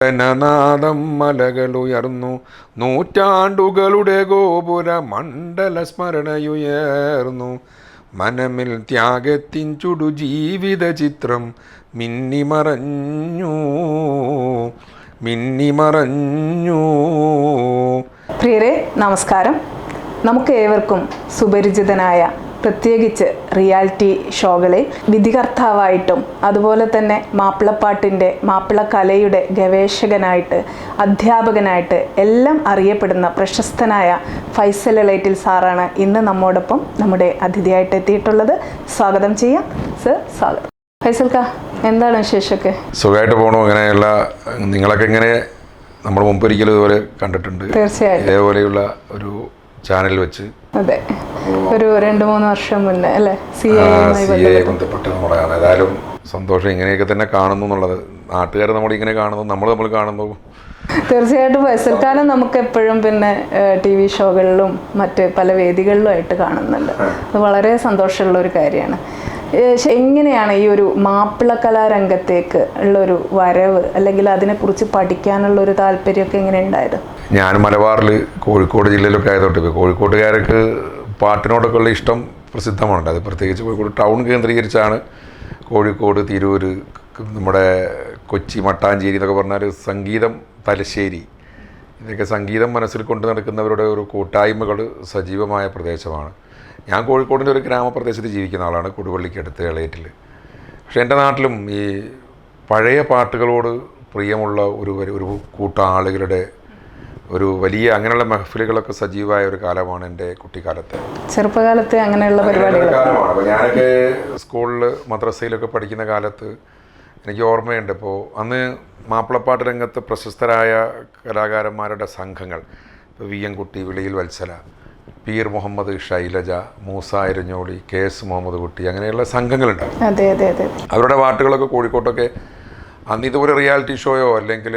നാദം മലകളുയർന്നു, നൂറ്റാണ്ടുകളുടെ ഗോപുര മണ്ഡല സ്മരണയുയർന്നു. മനമിൽ ത്യാഗത്തിൻ ചുടു ജീവിത ചിത്രം മിന്നിമറഞ്ഞു മിന്നിമറഞ്ഞു. പ്രിയരെ നമസ്കാരം. നമുക്ക് ഏവർക്കും സുപരിചിതനായ പ്രത്യേകിച്ച് റിയാലിറ്റി ഷോകളിൽ വിധികർത്താവായിട്ടും അതുപോലെ തന്നെ മാപ്പിളപ്പാട്ടിൻ്റെ മാപ്പിളക്കലയുടെ ഗവേഷകനായിട്ട് അധ്യാപകനായിട്ട് എല്ലാം അറിയപ്പെടുന്ന പ്രശസ്തനായ ഫൈസൽ എളേറ്റിൽ സാറാണ് ഇന്ന് നമ്മോടൊപ്പം നമ്മുടെ അതിഥിയായിട്ട് എത്തിയിട്ടുള്ളത്. സ്വാഗതം ചെയ്യാം സർ. സ്വാഗതം. ഫൈസൽക്ക, എന്താണ് വിശേഷമൊക്കെ? സുഖമായിട്ട് പോകണു. അങ്ങനെയുള്ള നിങ്ങളൊക്കെ ഇങ്ങനെ നമ്മൾ മുമ്പൊരിക്കലും ഇതുപോലെ കണ്ടിട്ടുണ്ട്. തീർച്ചയായും ഇതേപോലെയുള്ള ഒരു ചാനൽ വെച്ച്. അതെ, ഒരു 2-3 വർഷം മുന്നേ അല്ലേ സി എ ബന്ധപ്പെട്ട് നമ്മളാണ്. ഏതായാലും സന്തോഷം. ഇങ്ങനെയൊക്കെ തന്നെ കാണുന്നു എന്നുള്ളത്. നാട്ടുകാർ നമ്മളിങ്ങനെ കാണുന്നു, നമ്മൾ കാണുന്നു. തീർച്ചയായിട്ടും ഫൈസൽക്കാലം നമുക്ക് എപ്പോഴും പിന്നെ TV ഷോകളിലും മറ്റ് പല വേദികളിലുമായിട്ട് കാണുന്നുണ്ട്. അത് വളരെ സന്തോഷമുള്ള ഒരു കാര്യമാണ്. എങ്ങനെയാണ് ഈ ഒരു മാപ്പിള കലാരംഗത്തേക്ക് ഉള്ളൊരു വരവ്, അല്ലെങ്കിൽ അതിനെക്കുറിച്ച് പഠിക്കാനുള്ള ഒരു താല്പര്യമൊക്കെ എങ്ങനെ ഉണ്ടായത്? ഞാൻ മലബാറിൽ കോഴിക്കോട് ജില്ലയിലൊക്കെ ആയതുകൊണ്ട് കോഴിക്കോട്ടുകാർക്ക് പാട്ടിനോടൊക്കെ ഉള്ള ഇഷ്ടം പ്രസിദ്ധമാണ്. അത് പ്രത്യേകിച്ച് കോഴിക്കോട് ടൗൺ കേന്ദ്രീകരിച്ചാണ്. കോഴിക്കോട്, തിരൂർ, നമ്മുടെ കൊച്ചി, മട്ടാഞ്ചേരി എന്നൊക്കെ പറഞ്ഞാൽ സംഗീതം, തലശ്ശേരി, ഇതൊക്കെ സംഗീതം മനസ്സിൽ കൊണ്ട് നടക്കുന്നവരുടെ ഒരു കൂട്ടായ്മകൾ സജീവമായ പ്രദേശമാണ്. ഞാൻ കോഴിക്കോടിൻ്റെ ഒരു ഗ്രാമപ്രദേശത്ത് ജീവിക്കുന്ന ആളാണ്, കൊടുവള്ളിക്കടുത്ത് എളേറ്റിൽ. പക്ഷേ എൻ്റെ നാട്ടിലും ഈ പഴയ പാട്ടുകളോട് പ്രിയമുള്ള ഒരു കൂട്ടം ആളുകളുടെ ഒരു വലിയ അങ്ങനെയുള്ള മെഹഫിലുകളൊക്കെ സജീവമായ ഒരു കാലമാണ് എൻ്റെ കുട്ടിക്കാലത്ത്. ചെറുപ്പകാലത്ത് അങ്ങനെയുള്ള കാലമാണ്. അപ്പോൾ ഞാനൊക്കെ സ്കൂളിൽ മദ്രസയിലൊക്കെ പഠിക്കുന്ന കാലത്ത് എനിക്ക് ഓർമ്മയുണ്ട്. ഇപ്പോൾ അന്ന് മാപ്പിളപ്പാട്ട് രംഗത്ത് പ്രശസ്തരായ കലാകാരന്മാരുടെ സംഘങ്ങൾ, ഇപ്പോൾ VM കുട്ടി, വിളിയിൽ വത്സല, പീർ മുഹമ്മദ്, ശൈലജ, മൂസ എരഞ്ഞോളി, KS മുഹമ്മദ് കുട്ടി, അങ്ങനെയുള്ള സംഘങ്ങളുണ്ട്. അവരുടെ പാട്ടുകളൊക്കെ കോഴിക്കോട്ടൊക്കെ അന്ന് ഇതുപോലെ റിയാലിറ്റി ഷോയോ അല്ലെങ്കിൽ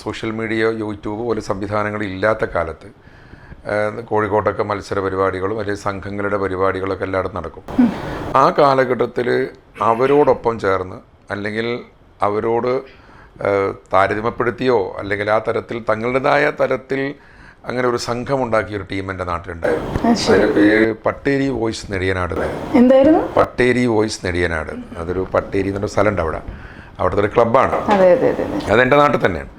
സോഷ്യൽ മീഡിയയോ യൂട്യൂബ് പോലെ സംവിധാനങ്ങൾ ഇല്ലാത്ത കാലത്ത് കോഴിക്കോട്ടൊക്കെ മത്സര പരിപാടികളും അല്ലെങ്കിൽ സംഘങ്ങളുടെ പരിപാടികളൊക്കെ എല്ലായിടത്തും നടക്കും. ആ കാലഘട്ടത്തിൽ അവരോടൊപ്പം ചേർന്ന് അല്ലെങ്കിൽ അവരോട് താരതമ്യപ്പെടുത്തിയോ അല്ലെങ്കിൽ ആ തരത്തിൽ തങ്ങളുടേതായ തരത്തിൽ അങ്ങനെ ഒരു സംഘമുണ്ടാക്കിയൊരു ടീം എൻ്റെ നാട്ടിലുണ്ടായിരുന്നു. അതിൻ്റെ പേര് പട്ടേരി വോയിസ് നെടിയനാട്. എന്തായിരുന്നു പട്ടേരി വോയിസ് നെടിയനാട്? അതൊരു പട്ടേരി എന്നൊരു സ്ഥലമുണ്ട് അവിടെ. അവിടുത്തെ ഒരു ക്ലബ്ബാണ്. അതെൻ്റെ നാട്ടിൽ തന്നെയാണ്.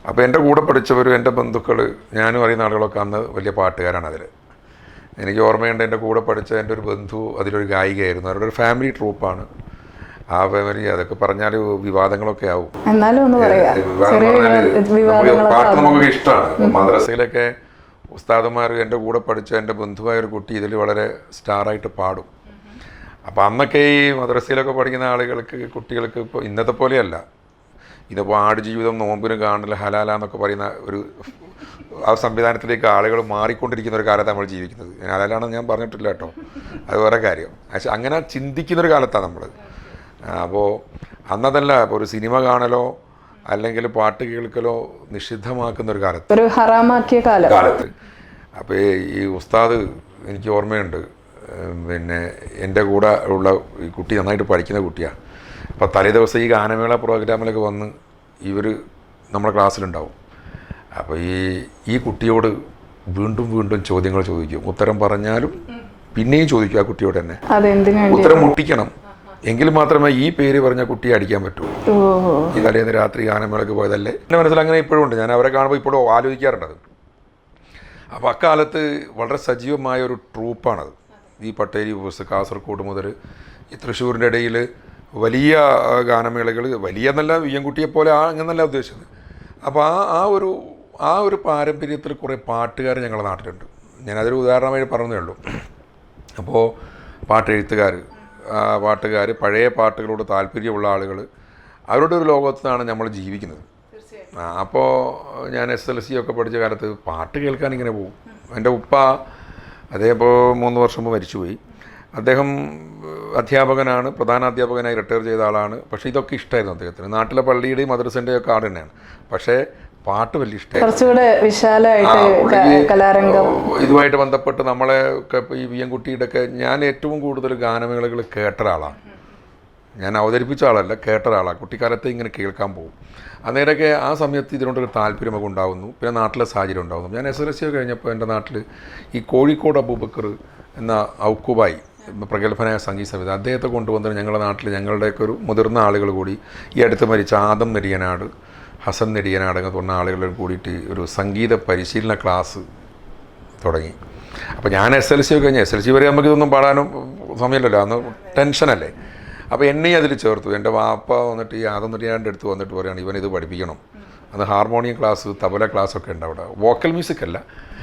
അപ്പോൾ എൻ്റെ കൂടെ പഠിച്ചവരും എൻ്റെ ബന്ധുക്കൾ, ഞാനും അറിയുന്ന ആളുകളൊക്കെ അന്ന് വലിയ പാട്ടുകാരാണ്. അതിൽ എനിക്ക് ഓർമ്മയുണ്ട്, എൻ്റെ കൂടെ പഠിച്ച എൻ്റെ ഒരു ബന്ധു അതിലൊരു ഗായികയായിരുന്നു. അവരുടെ ഒരു ഫാമിലി ട്രൂപ്പാണ്. ആ ഫാമിലി, അതൊക്കെ പറഞ്ഞാൽ വിവാദങ്ങളൊക്കെ ആവും. പാട്ട് നമുക്കൊക്കെ ഇഷ്ടമാണ്. മദ്രസയിലൊക്കെ ഉസ്താദന്മാർ, എൻ്റെ കൂടെ പഠിച്ച എൻ്റെ ബന്ധുവായ ഒരു കുട്ടി ഇതിൽ വളരെ സ്റ്റാറായിട്ട് പാടും. അപ്പോൾ അന്നൊക്കെ ഈ മദ്രസയിലൊക്കെ പഠിക്കുന്ന ആളുകൾക്ക്, കുട്ടികൾക്ക് ഇപ്പോൾ ഇന്നത്തെ പോലെയല്ല. ഇതിപ്പോൾ ആടുജീവിതം, നോമ്പിന് കാണൽ, ഹലാല എന്നൊക്കെ പറയുന്ന ഒരു ആ സംവിധാനത്തിലേക്ക് ആളുകൾ മാറിക്കൊണ്ടിരിക്കുന്ന ഒരു കാലത്താണ് നമ്മൾ ജീവിക്കുന്നത്. ഹലാലാണെന്ന് ഞാൻ പറഞ്ഞിട്ടില്ല കേട്ടോ, അത് വേറെ കാര്യം. പക്ഷേ അങ്ങനെ ചിന്തിക്കുന്നൊരു കാലത്താണ് നമ്മൾ. അപ്പോൾ അന്നതല്ല, ഇപ്പോൾ ഒരു സിനിമ കാണലോ അല്ലെങ്കിൽ പാട്ട് കേൾക്കലോ നിഷിദ്ധമാക്കുന്ന ഒരു കാലത്ത്, ഒരു ഹറാമാക്കിയ കാലത്ത്. അപ്പോൾ ഈ ഉസ്താദ്, എനിക്ക് ഓർമ്മയുണ്ട്, പിന്നെ എൻ്റെ കൂടെ ഉള്ള ഈ കുട്ടി നന്നായിട്ട് പഠിക്കുന്ന കുട്ടിയാണ്. അപ്പോൾ തലേ ദിവസം ഈ ഗാനമേള പ്രോഗ്രാമിലൊക്കെ വന്ന് ഇവർ നമ്മുടെ ക്ലാസ്സിലുണ്ടാവും. അപ്പോൾ ഈ കുട്ടിയോട് വീണ്ടും വീണ്ടും ചോദ്യങ്ങൾ ചോദിക്കും. ഉത്തരം പറഞ്ഞാലും പിന്നെയും ചോദിക്കും ആ കുട്ടിയോട് തന്നെ. ഉത്തരം മുട്ടിക്കണം, എങ്കിൽ മാത്രമേ ഈ പേര് പറഞ്ഞ കുട്ടിയെ അടിക്കാൻ പറ്റൂ. ഈ തലേന്ന് രാത്രി ഗാനമേളക്ക് പോയതല്ലേ. എൻ്റെ മനസ്സിൽ അങ്ങനെ ഇപ്പോഴും ഉണ്ട്. ഞാൻ അവരെ കാണുമ്പോൾ ഇപ്പോഴും ആലോചിക്കാറുണ്ടത്. അപ്പോൾ അക്കാലത്ത് വളരെ സജീവമായ ഒരു ട്രൂപ്പാണത് ഈ പട്ടേരി വോയിസ്. കാസർഗോഡ് മുതൽ ഈ തൃശ്ശൂരിൻ്റെ ഇടയിൽ വലിയ ഗാനമേളകൾ, വലിയ എന്നല്ല, VM കുട്ടിയെ പോലെ അങ്ങനെയല്ല ഉദ്ദേശിച്ചത്. അപ്പോൾ ആ ഒരു പാരമ്പര്യത്തിൽ കുറേ പാട്ടുകാർ ഞങ്ങളുടെ നാട്ടിലുണ്ട്. ഞാനതൊരു ഉദാഹരണമായി പറഞ്ഞതേ ഉള്ളൂ. അപ്പോൾ പാട്ടെഴുത്തുകാർ, പഴയ പാട്ടുകളോട് താല്പര്യമുള്ള ആളുകൾ, അവരുടെ ഒരു ലോകത്താണ് നമ്മൾ ജീവിക്കുന്നത്. അപ്പോൾ ഞാൻ SLC ഒക്കെ പഠിച്ച കാലത്ത് പാട്ട് കേൾക്കാൻ ഇങ്ങനെ പോകും. എൻ്റെ ഉപ്പ, അദ്ദേഹം ഇപ്പോൾ 3 വർഷം മുമ്പ് മരിച്ചുപോയി. അദ്ദേഹം അധ്യാപകനാണ്, പ്രധാന അധ്യാപകനായി റിട്ടയർ ചെയ്ത ആളാണ്. പക്ഷേ ഇതൊക്കെ ഇഷ്ടമായിരുന്നു അദ്ദേഹത്തിന്. നാട്ടിലെ പള്ളിയുടെയും മദ്രസൻ്റെയും ഒക്കെ ആട് തന്നെയാണ്. പക്ഷേ പാട്ട് വലിയ ഇഷ്ടമായിരുന്നു. ഇതുമായിട്ട് ബന്ധപ്പെട്ട് നമ്മളെ ഈ VM കുട്ടിയുടെ ഒക്കെ ഞാൻ ഏറ്റവും കൂടുതൽ ഗാനമേളകൾ കേട്ട ഒരാളാണ്. ഞാൻ അവതരിപ്പിച്ച ആളല്ല, കേട്ട ഒരാളാണ്. കുട്ടിക്കാലത്തെ ഇങ്ങനെ കേൾക്കാൻ പോകും. അന്നേരമൊക്കെ ആ സമയത്ത് ഇതിനോടൊരു താല്പര്യമൊക്കെ ഉണ്ടാകുന്നു. പിന്നെ നാട്ടിലെ സാഹചര്യം ഉണ്ടാകുന്നു. ഞാൻ SLC കഴിഞ്ഞപ്പോൾ എൻ്റെ നാട്ടിൽ ഈ കോഴിക്കോട് അബൂബക്കർ എന്ന ഔക്കുബായി പ്രഗത്ഭനായ സംഗീത സംവിധാനം, അദ്ദേഹത്തെ കൊണ്ടുവന്നിട്ട് ഞങ്ങളുടെ നാട്ടിൽ ഞങ്ങളുടെയൊക്കെ ഒരു മുതിർന്ന ആളുകൾ കൂടി ഈ അടുത്ത് മരിച്ച ആദം നെടിയനാട്, ഹസൻ നെടിയനാട് എന്ന് പറഞ്ഞ ആളുകൾ കൂടിയിട്ട് ഒരു സംഗീത പരിശീലന ക്ലാസ് തുടങ്ങി. അപ്പോൾ ഞാൻ SLC കഴിഞ്ഞ് SLC വരെ നമുക്ക് ഇതൊന്നും പാടാനും സമയമില്ലല്ലോ, അന്ന് ടെൻഷനല്ലേ. അപ്പോൾ എന്നെയും അതിൽ ചേർത്തു. എൻ്റെ വാപ്പ വന്നിട്ട് ഈ ആദം നെടിയാൻ്റെ അടുത്ത് വന്നിട്ട് പറയുകയാണ് ഇവനിത് പഠിപ്പിക്കണം. അന്ന് ഹാർമോണിയം ക്ലാസ്, തബല ക്ലാസ്സൊക്കെ ഉണ്ട് അവിടെ, വോക്കൽ മ്യൂസിക് അല്ല.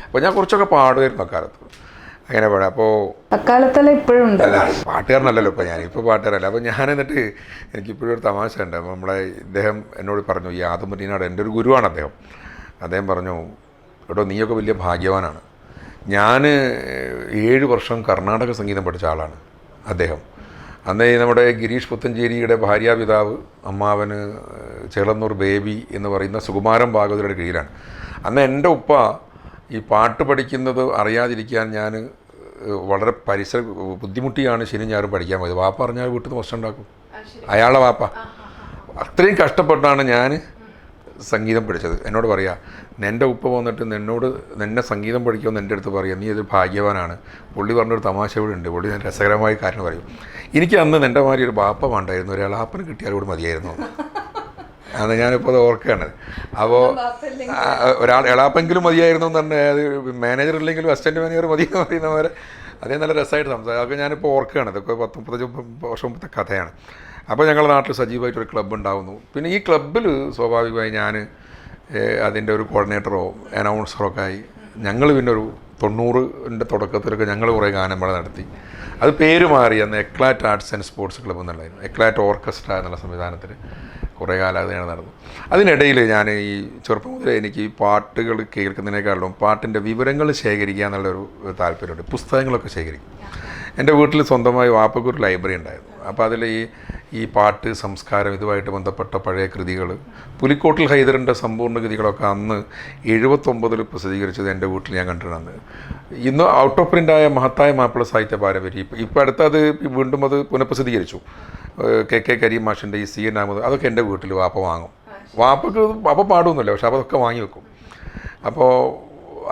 അപ്പോൾ ഞാൻ കുറച്ചൊക്കെ പാടുമായിരുന്നു അക്കാലത്ത്. അങ്ങനെ പാടാം. അപ്പോൾ അക്കാലത്തല്ല ഇപ്പോഴും ഉണ്ട്. അല്ല, പാട്ടുകാരനല്ലല്ലോ ഇപ്പോൾ, ഞാനിപ്പോൾ പാട്ടുകാരല്ല. അപ്പോൾ ഞാൻ എന്നിട്ട് എനിക്കിപ്പോഴും ഒരു തമാശ ഉണ്ട്. നമ്മളെ ഇദ്ദേഹം എന്നോട് പറഞ്ഞു, ഈ ആദം നെടിയാട് എൻ്റെ ഒരു ഗുരുവാണ് അദ്ദേഹം. അദ്ദേഹം പറഞ്ഞു, എടോ നീയൊക്കെ വലിയ ഭാഗ്യവാനാണ്. ഞാൻ 7 വർഷം കർണാടക സംഗീതം പഠിച്ച ആളാണ് അദ്ദേഹം. അന്ന് നമ്മുടെ ഗിരീഷ് പുത്തഞ്ചേരിയുടെ ഭാര്യാപിതാവ് അമ്മാവന് ചേളന്നൂർ ബേബി എന്ന് പറയുന്ന സുകുമാരൻ ഭാഗവതരുടെ കീഴിലാണ്. അന്ന് എൻ്റെ ഉപ്പ ഈ പാട്ട് പഠിക്കുന്നത് അറിയാതിരിക്കാൻ ഞാൻ വളരെ ബുദ്ധിമുട്ടിയാണ് ശനി ഞായറും പഠിക്കാൻ പോയത്. വാപ്പ പറഞ്ഞാൽ വീട്ടിൽ നിന്ന് പ്രശ്നം ഉണ്ടാക്കും, അയാളുടെ വാപ്പ. അത്രയും കഷ്ടപ്പെട്ടാണ് ഞാൻ സംഗീതം പഠിച്ചത്. എന്നോട് പറയാ, എൻ്റെ ഉപ്പ വന്നിട്ട് നിന്നെ സംഗീതം പഠിക്കുമെന്ന് എൻ്റെ അടുത്ത് പറയാം, നീ ഒരു ഭാഗ്യവാനാണ്. പുള്ളി പറഞ്ഞൊരു തമാശ ഇവിടെ ഉണ്ട്. പുള്ളി ഞാൻ രസകരമായ കാര്യം പറയും. എനിക്ക് അന്ന് എൻ്റെ മാതിരി ഒരു ബാപ്പ വേണ്ടായിരുന്നു, ഒരു എളാപ്പന് കിട്ടിയാൽ കൂടി മതിയായിരുന്നു. അത് ഞാനിപ്പോൾ അത് ഓർക്കുകയാണ്. അപ്പോൾ ഒരാൾ എളാപ്പെങ്കിലും മതിയായിരുന്നു എന്ന് പറഞ്ഞാൽ, അത് മാനേജർ ഇല്ലെങ്കിലും അസിസ്റ്റൻറ്റ് മാനേജർ മതി എന്ന് പറയുന്ന പോലെ അതേ നല്ല രസമായിട്ട് സംസാരിക്കും. അതൊക്കെ ഞാനിപ്പോൾ ഓർക്കുകയാണ്. ഇതൊക്കെ 10-35 വർഷം മുമ്പത്തെ കഥയാണ്. അപ്പോൾ ഞങ്ങളുടെ നാട്ടിൽ സജീവമായിട്ടൊരു ക്ലബ്ബ് ഉണ്ടാകുന്നു. പിന്നെ ഈ ക്ലബ്ബിൽ സ്വാഭാവികമായി ഞാൻ അതിൻ്റെ ഒരു കോർഡിനേറ്ററോ അനൗൺസറോ ഒക്കെ ആയി. ഞങ്ങൾ പിന്നെ ഒരു 90ൻ്റെ തുടക്കത്തിലൊക്കെ ഞങ്ങൾ കുറേ ഗാനമേള നടത്തി. അത് പേര് മാറി. അന്ന് എക്ലാറ്റ് ആർട്സ് ആൻഡ് സ്പോർട്സ് ക്ലബ്ബ് എന്നുള്ളതായിരുന്നു. എക്ലാറ്റ് ഓർക്കസ്ട്ര എന്നുള്ള സംവിധാനത്തിൽ കുറേ കാലം അത് ഞാൻ നടന്നു. അതിനിടയിൽ ഞാൻ ഈ ചെറുപ്പം മുതലേ എനിക്ക് ഈ പാട്ടുകൾ കേൾക്കുന്നതിനേക്കാളും പാട്ടിൻ്റെ വിവരങ്ങൾ ശേഖരിക്കുക എന്നുള്ളൊരു താല്പര്യമുണ്ട്. പുസ്തകങ്ങളൊക്കെ ശേഖരിക്കും. എൻ്റെ വീട്ടിൽ സ്വന്തമായി വാപ്പക്കൊരു ലൈബ്രറി ഉണ്ടായിരുന്നു. അപ്പോൾ അതിൽ ഈ പാട്ട്, സംസ്കാരം, ഇതുമായിട്ട് ബന്ധപ്പെട്ട പഴയ കൃതികൾ, പുലിക്കോട്ടിൽ ഹൈദറിൻ്റെ സമ്പൂർണ്ണ കൃതികളൊക്കെ അന്ന് 79 പ്രസിദ്ധീകരിച്ചത് എൻ്റെ വീട്ടിൽ ഞാൻ കണ്ടിട്ടുണ്ട്. ഇന്ന് ഔട്ട് ഓഫ് പ്രിൻ്റായ മഹത്തായ മാപ്പിള സാഹിത്യ പാരമ്പര്യം ഇപ്പോൾ അടുത്തത് വീണ്ടും അത് പുനഃപ്രസിദ്ധീകരിച്ചു. KK കരീം മാഷിൻ്റെ ഈ CN അഹമ്മദ്, അതൊക്കെ എൻ്റെ വീട്ടിൽ വാപ്പ വാങ്ങും. വാപ്പ പാടുമൊന്നുമില്ല, പക്ഷെ അതൊക്കെ വാങ്ങി വെക്കും. അപ്പോൾ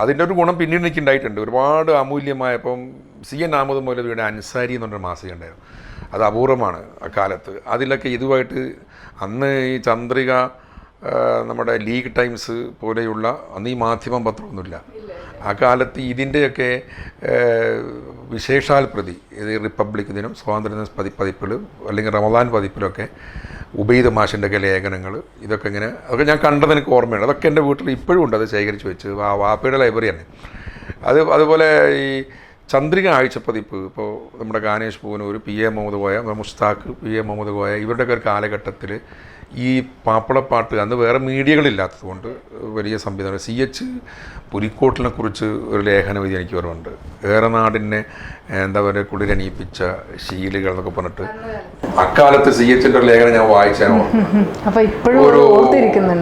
അതിൻ്റെ ഒരു ഗുണം പിന്നീട് എനിക്ക് ഉണ്ടായിട്ടുണ്ട്. ഒരുപാട് അമൂല്യമായ, ഇപ്പം CN അഹമ്മദ് മൗലവിയുടെ അൻസാരി എന്ന് പറഞ്ഞൊരു മാസിക ഉണ്ടായിരുന്നു. അത് അപൂർവമാണ് അക്കാലത്ത്. അതിലൊക്കെ ഇതുമായിട്ട് അന്ന് ഈ ചന്ദ്രിക, നമ്മുടെ ലീഗ് ടൈംസ് പോലെയുള്ള, അന്ന് ഈ മാധ്യമം പത്രമൊന്നുമില്ല. ആ കാലത്ത് ഇതിൻ്റെയൊക്കെ വിശേഷാൽ പ്രതി, ഇത് റിപ്പബ്ലിക് ദിനം, സ്വാതന്ത്ര്യദിന പതിപ്പിൽ അല്ലെങ്കിൽ റമദാൻ പതിപ്പിലൊക്കെ ഉബൈദ് മാഷിൻ്റെയൊക്കെ ലേഖനങ്ങൾ, അതൊക്കെ ഞാൻ കണ്ടത് എനിക്ക് ഓർമ്മയുണ്ട്. അതൊക്കെ എൻ്റെ വീട്ടിൽ ഇപ്പോഴും ഉണ്ട്. അത് ശേഖരിച്ച് വെച്ച് വാപ്പയുടെ ലൈബ്രറി തന്നെ. അതുപോലെ ഈ ചന്ദ്രിക ആഴ്ചപ്പതിപ്പ്, ഇപ്പോൾ നമ്മുടെ ഗാനേഷ് പൂനൂർ, PA മുഹമ്മദ് കോയ, മുസ്താഖ്, PA മുഹമ്മദ് കോയ, ഇവരുടെയൊക്കെ ഒരു കാലഘട്ടത്തിൽ ഈ മാപ്പിളപ്പാട്ട്, അന്ന് വേറെ മീഡിയകളില്ലാത്തത് കൊണ്ട് വലിയ സംവിധാനം. CH പുലിക്കോട്ടിനെ കുറിച്ച് ഒരു ലേഖനം എഴുതി എനിക്ക് ഓർമ്മയുണ്ട്. ഏറനാടിനെ എന്താ പറയുക, കുളിരണിയിപ്പിച്ച ശീലുകൾ എന്നൊക്കെ പറഞ്ഞിട്ട് അക്കാലത്ത് CHൻ്റെ ഒരു ലേഖനം ഞാൻ വായിച്ചാൽ ഒരു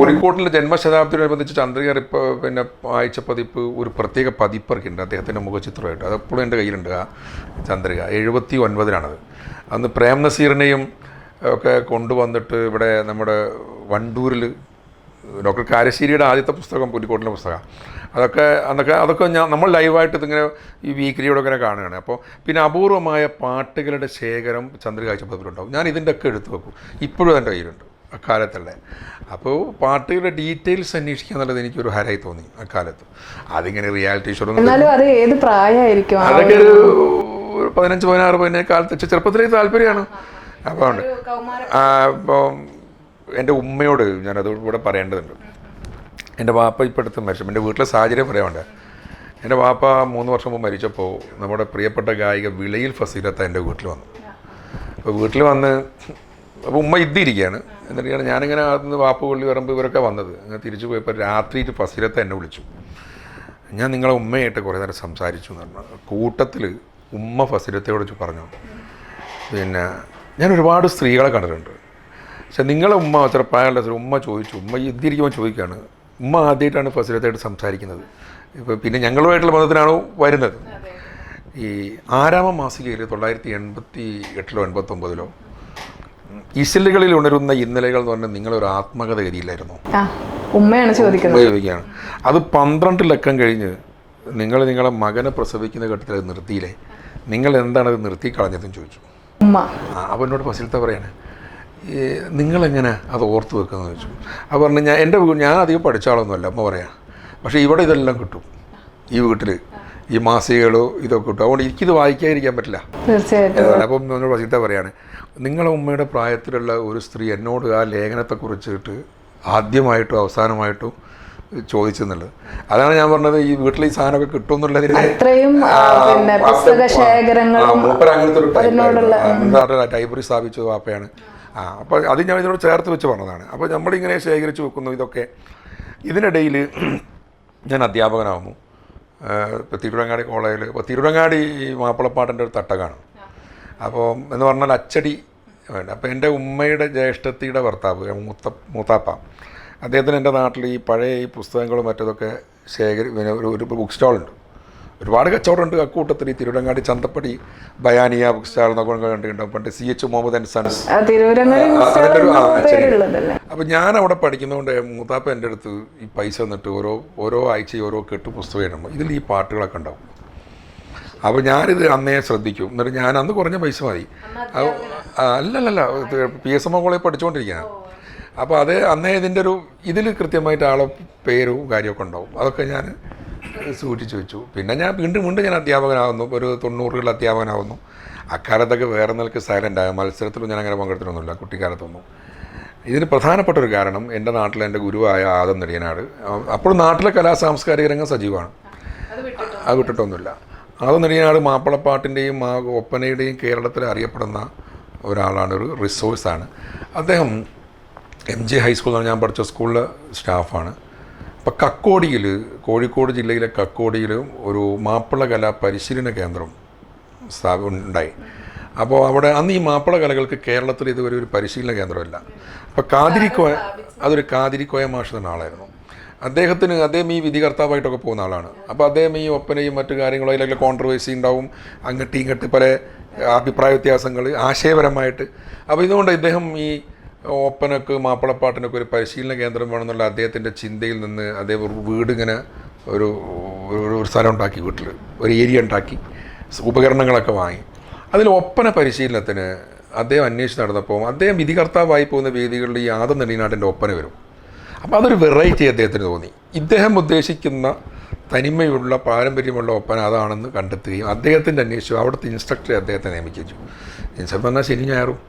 പുലിക്കോട്ടിൻ്റെ ജന്മശതാബ്ദിയോടനുബന്ധിച്ച് ചന്ദ്രിക പിന്നെ ആഴ്ചപ്പതിപ്പ് ഒരു പ്രത്യേക പതിപ്പിറക്കുന്നുണ്ട് അദ്ദേഹത്തിൻ്റെ മുഖചിത്രമായിട്ട്. അതെപ്പോഴും എൻ്റെ കയ്യിലുണ്ട് ആ ചന്ദ്രിക. 79-ലാണത്. അന്ന് പ്രേം നസീറിനെയും ഒക്കെ കൊണ്ടുവന്നിട്ട് ഇവിടെ നമ്മുടെ വണ്ടൂരിൽ ഡോക്ടർ കാരശ്ശേരിയുടെ ആദ്യത്തെ പുസ്തകം പുലിക്കോട്ടിൻ്റെ പുസ്തകമാണ്. അതൊക്കെ നമ്മൾ ലൈവായിട്ട് ഇതിങ്ങനെ ഈ വീക്കിലിയോടെ ഇങ്ങനെ കാണുകയാണ്. അപ്പോൾ പിന്നെ അപൂർവമായ പാട്ടുകളുടെ ശേഖരം ചന്ദ്രിക ആഴ്ചപ്പതിപ്പിലുണ്ടാവും. ഞാൻ ഇതിൻ്റെ ഒക്കെ എടുത്തു വെക്കും. ഇപ്പോഴും എൻ്റെ കയ്യിലുണ്ട് അക്കാലത്തുള്ള. അപ്പോൾ പാട്ടുകളുടെ ഡീറ്റെയിൽസ് അന്വേഷിക്കുക എന്നുള്ളത് എനിക്കൊരു ഹരായി തോന്നി അക്കാലത്ത്. അതിങ്ങനെ റിയാലിറ്റി ഷോ അതൊക്കെ ഒരു 15-16 കാലത്ത് ചെറുപ്പത്തിലേക്ക് താല്പര്യമാണ്. അപ്പോൾ ഇപ്പോൾ എൻ്റെ ഉമ്മയോട് ഞാനത് ഇവിടെ പറയേണ്ടതുണ്ട്. എൻ്റെ വാപ്പ ഇപ്പോൾ അടുത്ത് മരിച്ചു. എൻ്റെ വീട്ടിലെ സാഹചര്യം പറയാനുണ്ട്. എൻ്റെ വാപ്പ 3 വർഷം മുമ്പ് മരിച്ചപ്പോൾ നമ്മുടെ പ്രിയപ്പെട്ട ഗായിക വിളയിൽ ഫസീലത്ത എൻ്റെ വീട്ടിൽ വന്നു. അപ്പോൾ വീട്ടിൽ വന്ന് അപ്പോൾ ഉമ്മ ഇരിക്കുകയാണ്. എന്നിട്ടാണ് ഞാനിങ്ങനെ അന്ന് വാപ്പ പുള്ളി വരുമ്പോൾ ഇവരൊക്കെ വന്നത്. അങ്ങനെ തിരിച്ചു പോയപ്പോൾ രാത്രിയിട്ട് ഫസീലത്ത എന്നെ വിളിച്ചു. ഞാൻ നിങ്ങളെ ഉമ്മയായിട്ട് കുറേ നേരം സംസാരിച്ചു എന്ന് പറഞ്ഞു. കൂട്ടത്തിൽ ഉമ്മ ഫസീലത്തയോട് പറഞ്ഞു, പിന്നെ ഞാൻ ഒരുപാട് സ്ത്രീകളെ കണ്ടിട്ടുണ്ട്, പക്ഷെ നിങ്ങളെ ഉമ്മ ചെറുപ്പായുള്ള ഉമ്മ ചോദിച്ചു, ഉമ്മ ഇതിരിക്കുമ്പോൾ ചോദിക്കുകയാണ്, ഉമ്മ ആദ്യമായിട്ടാണ് ഫസീലത്തായിട്ട് സംസാരിക്കുന്നത്. ഇപ്പോൾ പിന്നെ ഞങ്ങളുമായിട്ടുള്ള ബന്ധത്തിനാണ് വരുന്നത്. ഈ ആരാമ മാസികയിൽ 1988-89 ഇശലുകളിൽ ഉണരുന്ന ഇന്നലെകൾ എന്ന് പറഞ്ഞാൽ നിങ്ങളൊരു ആത്മകഥ എഴുതിയില്ലായിരുന്നു. ആ ഉമ്മയാണ് ചോദിക്കുന്നത്. ചോദിക്കുകയാണ് അത് 12 ലക്കം കഴിഞ്ഞ് നിങ്ങളെ മകനെ പ്രസവിക്കുന്ന ഘട്ടത്തിൽ അത് നിർത്തിയില്ലേ, നിങ്ങൾ എന്താണ് അത് നിർത്തി കളഞ്ഞതെന്ന് ചോദിച്ചു. ഉമ്മ അപ്പോൾ എന്നോട് ഫസിലത്തെ പറയാണ്, നിങ്ങളെങ്ങനെ അത് ഓർത്ത് വെക്കുന്നത് ചോദിച്ചു. അപ്പോൾ പറഞ്ഞു ഞാൻ അധികം പഠിച്ച ആളൊന്നുമല്ല അമ്മ പറയാം, പക്ഷേ ഇവിടെ ഇതെല്ലാം കിട്ടും, ഈ വീട്ടിൽ ഈ മാസികകളോ ഇതൊക്കെ കിട്ടും, അതുകൊണ്ട് എനിക്കിത് വായിക്കാതിരിക്കാൻ പറ്റില്ല. തീർച്ചയായിട്ടും. അപ്പം എന്നോട് ഫസിലത്തെ പറയാണ്, നിങ്ങളെ ഉമ്മയുടെ പ്രായത്തിലുള്ള ഒരു സ്ത്രീ എന്നോട് ആ ലേഖനത്തെക്കുറിച്ചിട്ട് ആദ്യമായിട്ടും അവസാനമായിട്ടും ചോദിച്ചെന്നുള്ളത്. അതാണ് ഞാൻ പറഞ്ഞത്, ഈ വീട്ടിൽ ഈ സാധനമൊക്കെ കിട്ടും എന്നുള്ളതിന് അത്രയും പിന്നെ പുസ്തക ശേഖരങ്ങളും അങ്ങനത്തെ ഒരു ലൈബ്രറി സ്ഥാപിച്ചത് വാപ്പയാണ്. അപ്പോൾ അത് ഞാൻ ഇതിനോട് ചേർത്ത് വെച്ച് പറഞ്ഞതാണ്. അപ്പോൾ നമ്മളിങ്ങനെ ശേഖരിച്ച് വെക്കുന്നു ഇതൊക്കെ. ഇതിനിടയിൽ ഞാൻ അധ്യാപകനാവുന്നു. ഇപ്പോൾ തിരുവരങ്ങാടി കോളേജിൽ, ഇപ്പോൾ തിരുവരങ്ങാടി മാപ്പിളപ്പാട്ടിൻ്റെ ഒരു തട്ടകാണ്. അപ്പോൾ എന്ന് പറഞ്ഞാൽ അച്ചടി വേണ്ട. അപ്പോൾ എൻ്റെ ഉമ്മയുടെ ജ്യേഷ്ഠത്തിയുടെ ഭർത്താവ് മൂത്താപ്പ, അദ്ദേഹത്തിന് എൻ്റെ നാട്ടിൽ ഈ പഴയ ഈ പുസ്തകങ്ങളും മറ്റതൊക്കെ പിന്നെ ഒരു ബുക്ക് സ്റ്റാളുണ്ട്. ഒരുപാട് കച്ചവടമുണ്ട് അക്കൂട്ടത്തിൽ. ഈ തിരുവരങ്ങാടി ചന്തപ്പടി ബയാനിയ ബുക്ക് സ്റ്റാൾ എന്നൊക്കെ കണ്ടിട്ടുണ്ടാവും. പണ്ട് CH മുഹമ്മദ് ആൻഡ് സൺസ്. അപ്പോൾ ഞാൻ അവിടെ പഠിക്കുന്നതുകൊണ്ട് മൂത്താപ്പ എൻ്റെ അടുത്ത് ഈ പൈസ തന്നിട്ട് ഓരോ ആഴ്ചയും ഓരോ കെട്ട് പുസ്തകം ഇടുമ്പോൾ ഇതിൽ ഈ പാട്ടുകളൊക്കെ ഉണ്ടാവും. അപ്പോൾ ഞാനിത് അന്നേ ശ്രദ്ധിക്കും. എന്നിട്ട് ഞാൻ അന്ന് കുറഞ്ഞ പൈസ മതി. അല്ലല്ല PSM കോളേജിൽ പഠിച്ചുകൊണ്ടിരിക്കുകയാണ്. അപ്പോൾ അത് അന്നേ ഇതിൽ കൃത്യമായിട്ട് ആളെ പേരും കാര്യമൊക്കെ ഉണ്ടാവും. അതൊക്കെ ഞാൻ സൂക്ഷിച്ച് വെച്ചു. പിന്നെ ഞാൻ വീണ്ടും ഞാൻ അധ്യാപകനാകുന്നു. ഒരു 90കളിൽ അധ്യാപകനാകുന്നു. അക്കാലത്തൊക്കെ വേറെ നിലക്ക് സൈലൻ്റ് ആകും. മത്സരത്തിലും ഞാൻ അങ്ങനെ പങ്കെടുത്തിട്ടൊന്നുമില്ല കുട്ടിക്കാലത്തൊന്നും. ഇതിന് പ്രധാനപ്പെട്ട ഒരു കാരണം എൻ്റെ നാട്ടിലെ എൻ്റെ ഗുരുവായ ആദം നെടിയനാട്. അപ്പോഴും നാട്ടിലെ സാംസ്കാരിക രംഗം സജീവമാണ്, അത് വിട്ടിട്ടൊന്നുമില്ല. ആദം നെടിയനാട് മാപ്പിളപ്പാട്ടിൻ്റെയും ഒപ്പനയുടെയും കേരളത്തിൽ അറിയപ്പെടുന്ന ഒരാളാണ്, ഒരു റിസോഴ്സാണ്. അദ്ദേഹം MJ ഹൈസ്കൂൾ എന്ന് ഞാൻ പഠിച്ച സ്കൂളിലെ സ്റ്റാഫാണ്. അപ്പോൾ കക്കോടിയിൽ, കോഴിക്കോട് ജില്ലയിലെ കക്കോടിയിൽ ഒരു മാപ്പിള കലാ പരിശീലന കേന്ദ്രം ഉണ്ടായി. അപ്പോൾ അവിടെ അന്ന് ഈ മാപ്പിള കലകൾക്ക് കേരളത്തിൽ ഇതുവരെ ഒരു പരിശീലന കേന്ദ്രമില്ല. അപ്പോൾ അതൊരു കാതിരിക്കോയ മാഷ് എന്ന ആളായിരുന്നു. അദ്ദേഹം ഈ വിധികർത്താവായിട്ടൊക്കെ പോകുന്ന ആളാണ്. അപ്പോൾ അദ്ദേഹം ഈ ഒപ്പനയും മറ്റു കാര്യങ്ങളും അതിലൊക്കെ കോൺട്രവേഴ്സി ഉണ്ടാവും, അങ്ങോട്ട് പല അഭിപ്രായ വ്യത്യാസങ്ങൾ ആശയപരമായിട്ട്. അപ്പോൾ ഇതുകൊണ്ട് ഇദ്ദേഹം ഈ ഒപ്പനക്ക് മാപ്പിളപ്പാട്ടിനൊക്കെ ഒരു പരിശീലന കേന്ദ്രം വേണമെന്നുള്ള അദ്ദേഹത്തിൻ്റെ ചിന്തയിൽ നിന്ന് അദ്ദേഹം ഒരു വീട് ഇങ്ങനെ ഒരു സ്ഥലം ഉണ്ടാക്കി, വീട്ടിൽ ഒരു ഏരിയ ഉണ്ടാക്കി, ഉപകരണങ്ങളൊക്കെ വാങ്ങി. അതിൽ ഒപ്പന പരിശീലനത്തിന് അദ്ദേഹം അന്വേഷിച്ച് നടന്നപ്പോൾ അദ്ദേഹം വിധികർത്താവായി പോകുന്ന വേദികളിൽ ഈ ആദം നെടിയനാടിൻ്റെ ഒപ്പന വരും. അപ്പോൾ അതൊരു വെറൈറ്റി അദ്ദേഹത്തിന് തോന്നി. ഇദ്ദേഹം ഉദ്ദേശിക്കുന്ന തനിമയുള്ള പാരമ്പര്യമുള്ള ഒപ്പന അതാണെന്ന് കണ്ടെത്തുകയും അദ്ദേഹത്തിൻ്റെ അന്വേഷിച്ചു. അവിടുത്തെ ഇൻസ്ട്രക്ടറെ അദ്ദേഹത്തെ നിയമിച്ചു. ഇൻസ്ട്രക്ടർ പറഞ്ഞാൽ ശനി ഞായറും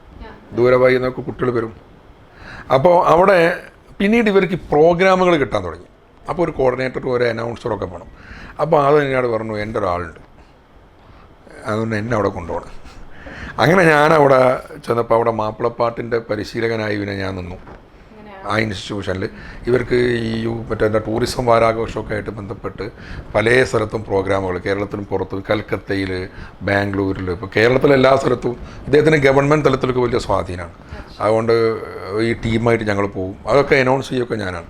ദൂരമായി എന്നൊക്കെ കുട്ടികൾ വരും. അപ്പോൾ അവിടെ പിന്നീട് ഇവർക്ക് പ്രോഗ്രാമുകൾ കിട്ടാൻ തുടങ്ങി. അപ്പോൾ ഒരു കോർഡിനേറ്ററും ഒരു അനൗൺസറൊക്കെ വേണം. അപ്പോൾ അത് എന്നോട് പറഞ്ഞു, എൻ്റെ ഒരാളുണ്ട്, അതുകൊണ്ട് എന്നെ അവിടെ കൊണ്ടുപോകണം. അങ്ങനെ ഞാനവിടെ ചെന്നപ്പോൾ അവിടെ മാപ്പിളപ്പാട്ടിൻ്റെ പരിശീലകനായി പിന്നെ ഞാൻ നിന്നു ആ ഇൻസ്റ്റിറ്റ്യൂഷനിൽ. ഇവർക്ക് ഈ മറ്റേ ടൂറിസം വാരാഘോഷമൊക്കെ ആയിട്ട് ബന്ധപ്പെട്ട് പല സ്ഥലത്തും പ്രോഗ്രാമുകൾ, കേരളത്തിനും പുറത്ത്, കൽക്കത്തയിൽ, ബാംഗ്ലൂരിൽ, ഇപ്പോൾ കേരളത്തിലെ എല്ലാ സ്ഥലത്തും ഇദ്ദേഹത്തിന് ഗവൺമെൻറ് തലത്തിലൊക്കെ വലിയ സ്വാധീനമാണ്. അതുകൊണ്ട് ഈ ടീമായിട്ട് ഞങ്ങൾ പോകും, അതൊക്കെ അനൗൺസ് ചെയ്യുകയൊക്കെ ഞാനാണ്.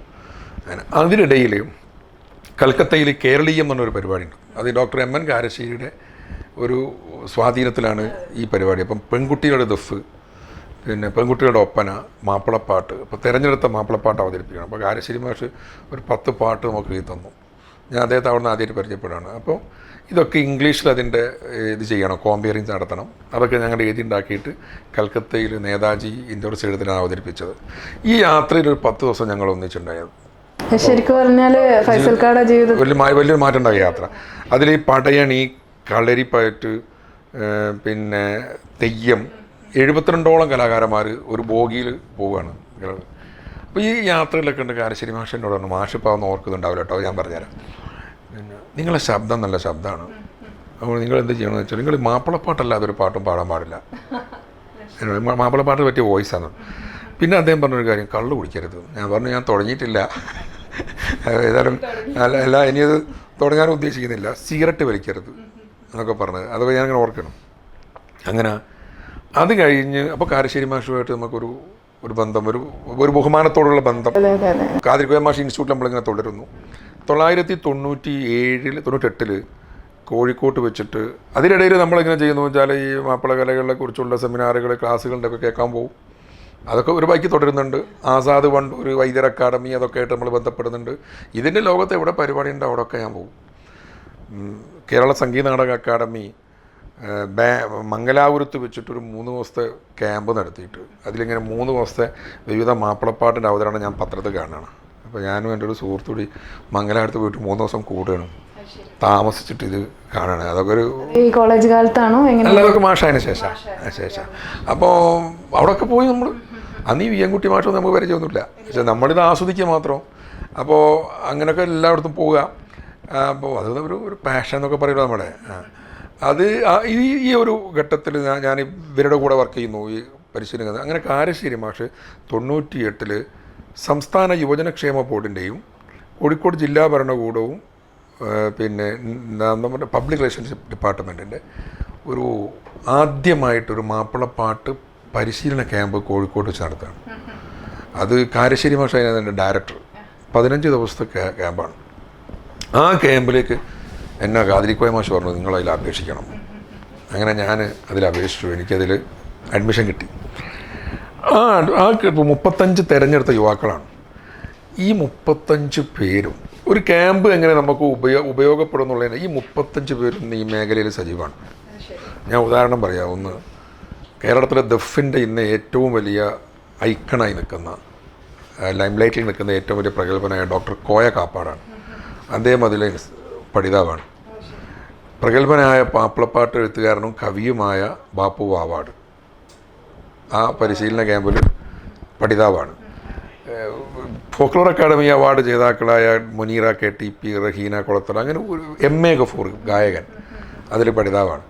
അതിനിടയിൽ കൽക്കത്തയിൽ കേരളീയം എന്ന് പറഞ്ഞൊരു പരിപാടിയുണ്ട്. അത് ഡോക്ടർ MN കാരശ്ശേരിയുടെ ഒരു സ്വാധീനത്തിലാണ് ഈ പരിപാടി. അപ്പം പെൺകുട്ടികളുടെ ദഫ്, പിന്നെ പെൺകുട്ടികളുടെ ഒപ്പന, മാപ്പിളപ്പാട്ട്, ഇപ്പോൾ തിരഞ്ഞെടുത്ത മാപ്പിളപ്പാട്ട് അവതരിപ്പിക്കണം. അപ്പോൾ കാരശ്ശേരി മാഷ് ഒരു 10 പാട്ട് നമുക്ക് എഴുതി തന്നു. ഞാൻ അദ്ദേഹത്തെ അവിടെ നിന്ന് ആദ്യമായിട്ട് പരിചയപ്പെടുകയാണ്. അപ്പോൾ ഇതൊക്കെ ഇംഗ്ലീഷിൽ അതിൻ്റെ ഇത് ചെയ്യണം, കോമ്പിയറിങ് നടത്തണം. അതൊക്കെ ഞങ്ങൾ എഴുതി ഉണ്ടാക്കിയിട്ട് കൽക്കത്തയിൽ നേതാജി ഇൻഡോർ സ്റ്റേഡിയത്തിലാണ് അവതരിപ്പിച്ചത്. ഈ യാത്രയിൽ ഒരു 10 ദിവസം ഞങ്ങൾ ഒന്നിച്ചുണ്ടായത്. ശരിക്കും പറഞ്ഞാൽ ഫൈസൽക്കാടെ ജീവിതം വലിയൊരു മാറ്റം ഉണ്ടായ യാത്ര. അതിൽ ഈ പടയണി, കളരിപ്പയറ്റ്, പിന്നെ തെയ്യം, 72ഓളം കലാകാരന്മാർ ഒരു ബോഗിയിൽ പോവുകയാണ്. അപ്പോൾ ഈ യാത്രയിലൊക്കെ ഉണ്ട്. കാരശ്ശേരി മാഷിനോട് പറഞ്ഞു, മാഷ് ഇപ്പോൾ ഒന്ന് ഓർക്കുന്നുണ്ടാവില്ല കേട്ടോ, ഞാൻ പറഞ്ഞുതരാം. പിന്നെ നിങ്ങളെ ശബ്ദം നല്ല ശബ്ദമാണ്, അപ്പോൾ നിങ്ങൾ എന്ത് ചെയ്യണമെന്ന് വെച്ചാൽ നിങ്ങൾ മാപ്പിളപ്പാട്ടല്ലാതെ ഒരു പാട്ടും പാടാൻ പാടില്ല. മാപ്പിളപ്പാട്ട് പറ്റിയ വോയിസാണ്. പിന്നെ അദ്ദേഹം പറഞ്ഞൊരു കാര്യം, കള്ള് കുടിക്കരുത്. ഞാൻ പറഞ്ഞു, ഞാൻ തുടങ്ങിയിട്ടില്ല, ഏതായാലും അല്ല ഇനിയത് തുടങ്ങാനും ഉദ്ദേശിക്കുന്നില്ല. സിഗരറ്റ് വലിക്കരുത് എന്നൊക്കെ പറഞ്ഞത്, അതൊക്കെ ഞാനങ്ങനെ ഓർക്കണം. അങ്ങനെ അത് കഴിഞ്ഞ് അപ്പോൾ കാരശ്ശേരി മാഷുമായിട്ട് നമുക്കൊരു ബന്ധം, ഒരു ബഹുമാനത്തോടുള്ള ബന്ധം കാതിരിക്കോയ മാഷ് ഇൻസ്റ്റിറ്റ്യൂട്ടിൽ നമ്മളിങ്ങനെ തുടരുന്നു. 1997-98 കോഴിക്കോട്ട് വെച്ചിട്ട് അതിനിടയിൽ നമ്മളിങ്ങനെ ചെയ്യുന്നു വെച്ചാൽ ഈ മാപ്പിള കലകളെ കുറിച്ചുള്ള സെമിനാറുകൾ, ക്ലാസ്സുകളുടെ ഒക്കെ കേൾക്കാൻ പോകും. അതൊക്കെ ഒരു ബാക്കി തുടരുന്നുണ്ട്. ആസാദ് വണ്ടൂർ വൈദ്യർ അക്കാഡമി അതൊക്കെ ആയിട്ട് നമ്മൾ ബന്ധപ്പെടുന്നുണ്ട്. ഇതിൻ്റെ ലോകത്ത് എവിടെ പരിപാടി ഉണ്ട് അവിടെയൊക്കെ ഞാൻ പോകും. കേരള സംഗീത നാടക അക്കാദമി മംഗലാപുരത്ത് വെച്ചിട്ടൊരു 3 ദിവസത്തെ ക്യാമ്പ് നടത്തിയിട്ട് അതിലിങ്ങനെ 3 ദിവസത്തെ വിവിധ മാപ്പിളപ്പാട്ടിൻ്റെ അവതരണം ഞാൻ പത്രത്തിൽ കാണുകയാണ്. അപ്പോൾ ഞാനും എൻ്റെ ഒരു സുഹൃത്തുകൂടി മംഗലാപുരത്ത് പോയിട്ട് 3 ദിവസം കൂടുകയാണ്, താമസിച്ചിട്ട് ഇത് കാണുകയാണ്. അതൊക്കെ ഒരു ഈ കോളേജ് കാലത്താണോ അല്ല, അതൊക്കെ മാഷായതിന് ശേഷം. അപ്പോൾ അവിടെയൊക്കെ പോയി നമ്മൾ അന്ന് ഈ വിയൻകുട്ടി മാഷൊന്നും നമുക്ക് പരിചയമൊന്നുമില്ല, പക്ഷെ നമ്മളിത് ആസ്വദിക്കുക മാത്രം. അപ്പോൾ അങ്ങനെയൊക്കെ എല്ലായിടത്തും പോവുക. അപ്പോൾ അത് ഒരു പാഷൻ എന്നൊക്കെ പറയുന്നത് നമ്മുടെ അത് ഈ ഒരു ഘട്ടത്തിൽ ഞാൻ ഇവരുടെ കൂടെ വർക്ക് ചെയ്യുന്നു, ഈ പരിശീലനം. അങ്ങനെ കാരശ്ശേരി മാഷ് 98 സംസ്ഥാന യുവജനക്ഷേമ ബോർഡിൻ്റെയും കോഴിക്കോട് ജില്ലാ ഭരണകൂടവും പിന്നെ നമ്മുടെ പബ്ലിക് റിലേഷൻഷിപ്പ് ഡിപ്പാർട്ട്മെൻറ്റിൻ്റെ ഒരു ആദ്യമായിട്ടൊരു മാപ്പിളപ്പാട്ട് പരിശീലന ക്യാമ്പ് കോഴിക്കോട് വെച്ച് നടത്തുകയാണ്. അത് കാരശ്ശേരി മാഷ അതിൻ്റെ ഡയറക്ടർ. 15 ദിവസത്തെ ക്യാമ്പാണ്. ആ ക്യാമ്പിലേക്ക് എന്നെ കാതിരിക്കോയ മാഷ് പറഞ്ഞു നിങ്ങളതിൽ അപേക്ഷിക്കണം. അങ്ങനെ ഞാൻ അതിൽ അപേക്ഷിച്ചു, എനിക്കതിൽ അഡ്മിഷൻ കിട്ടി. ആ 35 തിരഞ്ഞെടുത്ത യുവാക്കളാണ്. ഈ 35 പേരും ഒരു ക്യാമ്പ് എങ്ങനെ നമുക്ക് ഉപയോഗപ്പെടുന്നുള്ളതിന് ഈ 35 പേരും ഈ മേഖലയിൽ സജീവമാണ്. ഞാൻ ഉദാഹരണം പറയാം. ഒന്ന്, കേരളത്തിലെ ദഫിൻ്റെ ഇന്ന് ഏറ്റവും വലിയ ഐക്കണായി നിൽക്കുന്ന, ലൈംലൈറ്റിൽ നിൽക്കുന്ന ഏറ്റവും വലിയ പ്രഗത്ഭനായ ഡോക്ടർ കോയ കാപ്പാടാണ്. അദ്ദേഹം അതിലെ പഠിതാവാണ്. പ്രഗത്ഭനായ മാപ്പിളപ്പാട്ട് എഴുത്തുകാരനും കവിയുമായ ബാപ്പു വാവാട് ആ പരിശീലന ക്യാമ്പിൽ പഠിതാവാണ്. ഫോക്ലോർ അക്കാദമി അവാർഡ് ജേതാക്കളായ മുനീറ KTP, റഹീന കൊളത്തറ, അങ്ങനെ ഒരു MA ഗഫൂർ ഗായകൻ അതിൽ പഠിതാവാണ്.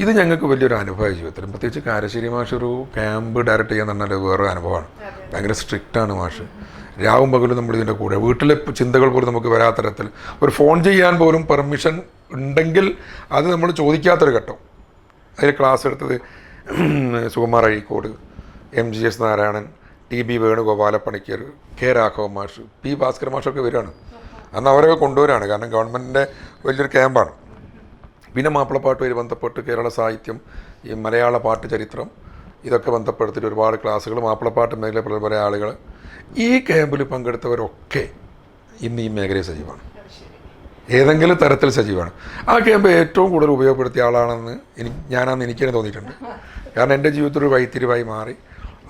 ഇത് ഞങ്ങൾക്ക് വലിയൊരു അനുഭവ ജീവിതത്തിൽ. പ്രത്യേകിച്ച് കാരശ്ശേരി മാഷ് ഒരു ക്യാമ്പ് ഡയറക്റ്റ് ചെയ്യാന്ന് പറഞ്ഞാൽ വേറൊരു അനുഭവമാണ്. ഭയങ്കര സ്ട്രിക്റ്റാണ് മാഷ്. രാവും പകലും നമ്മളിതിൻ്റെ കൂടെ, വീട്ടിലെ ചിന്തകൾ പോലും നമുക്ക് വരാത്ത തരത്തിൽ ഒരു ഫോൺ ചെയ്യാൻ പോലും പെർമിഷൻ ഉണ്ടെങ്കിൽ അത് നമ്മൾ ചോദിക്കാത്തൊരു ഘട്ടം. അതിൽ ക്ലാസ് എടുത്തത് Sukumar Azhikode, MGS Narayanan, TB വേണുഗോപാലപ്പണിക്കർ, K Raghava മാഷ്, P ഭാസ്കര മാഷൊക്കെ വരികയാണ്. അന്ന് അവരൊക്കെ കൊണ്ടുവരികയാണ്, കാരണം ഗവൺമെൻറ്റിൻ്റെ വലിയൊരു ക്യാമ്പാണ്. പിന്നെ മാപ്പിളപ്പാട്ടുമായി ബന്ധപ്പെട്ട് കേരള സാഹിത്യം, ഈ മലയാള പാട്ട് ചരിത്രം, ഇതൊക്കെ ബന്ധപ്പെടുത്തിയിട്ട് ഒരുപാട് ക്ലാസ്സുകൾ, മാപ്പിളപ്പാട്ട് മേഖല പല ആളുകൾ. ഈ ക്യാമ്പിൽ പങ്കെടുത്തവരൊക്കെ ഇന്ന് ഈ മേഖലയിൽ സജീവമാണ്, ഏതെങ്കിലും തരത്തിൽ സജീവമാണ്. ആ ക്യാമ്പ് ഏറ്റവും കൂടുതൽ ഉപയോഗപ്പെടുത്തിയ ആളാണെന്ന് ഞാനാണെന്ന് എനിക്ക് തന്നെ തോന്നിയിട്ടുണ്ട്. കാരണം എൻ്റെ ജീവിതത്തിൽ ഒരു വഴിത്തിരിവായി മാറി.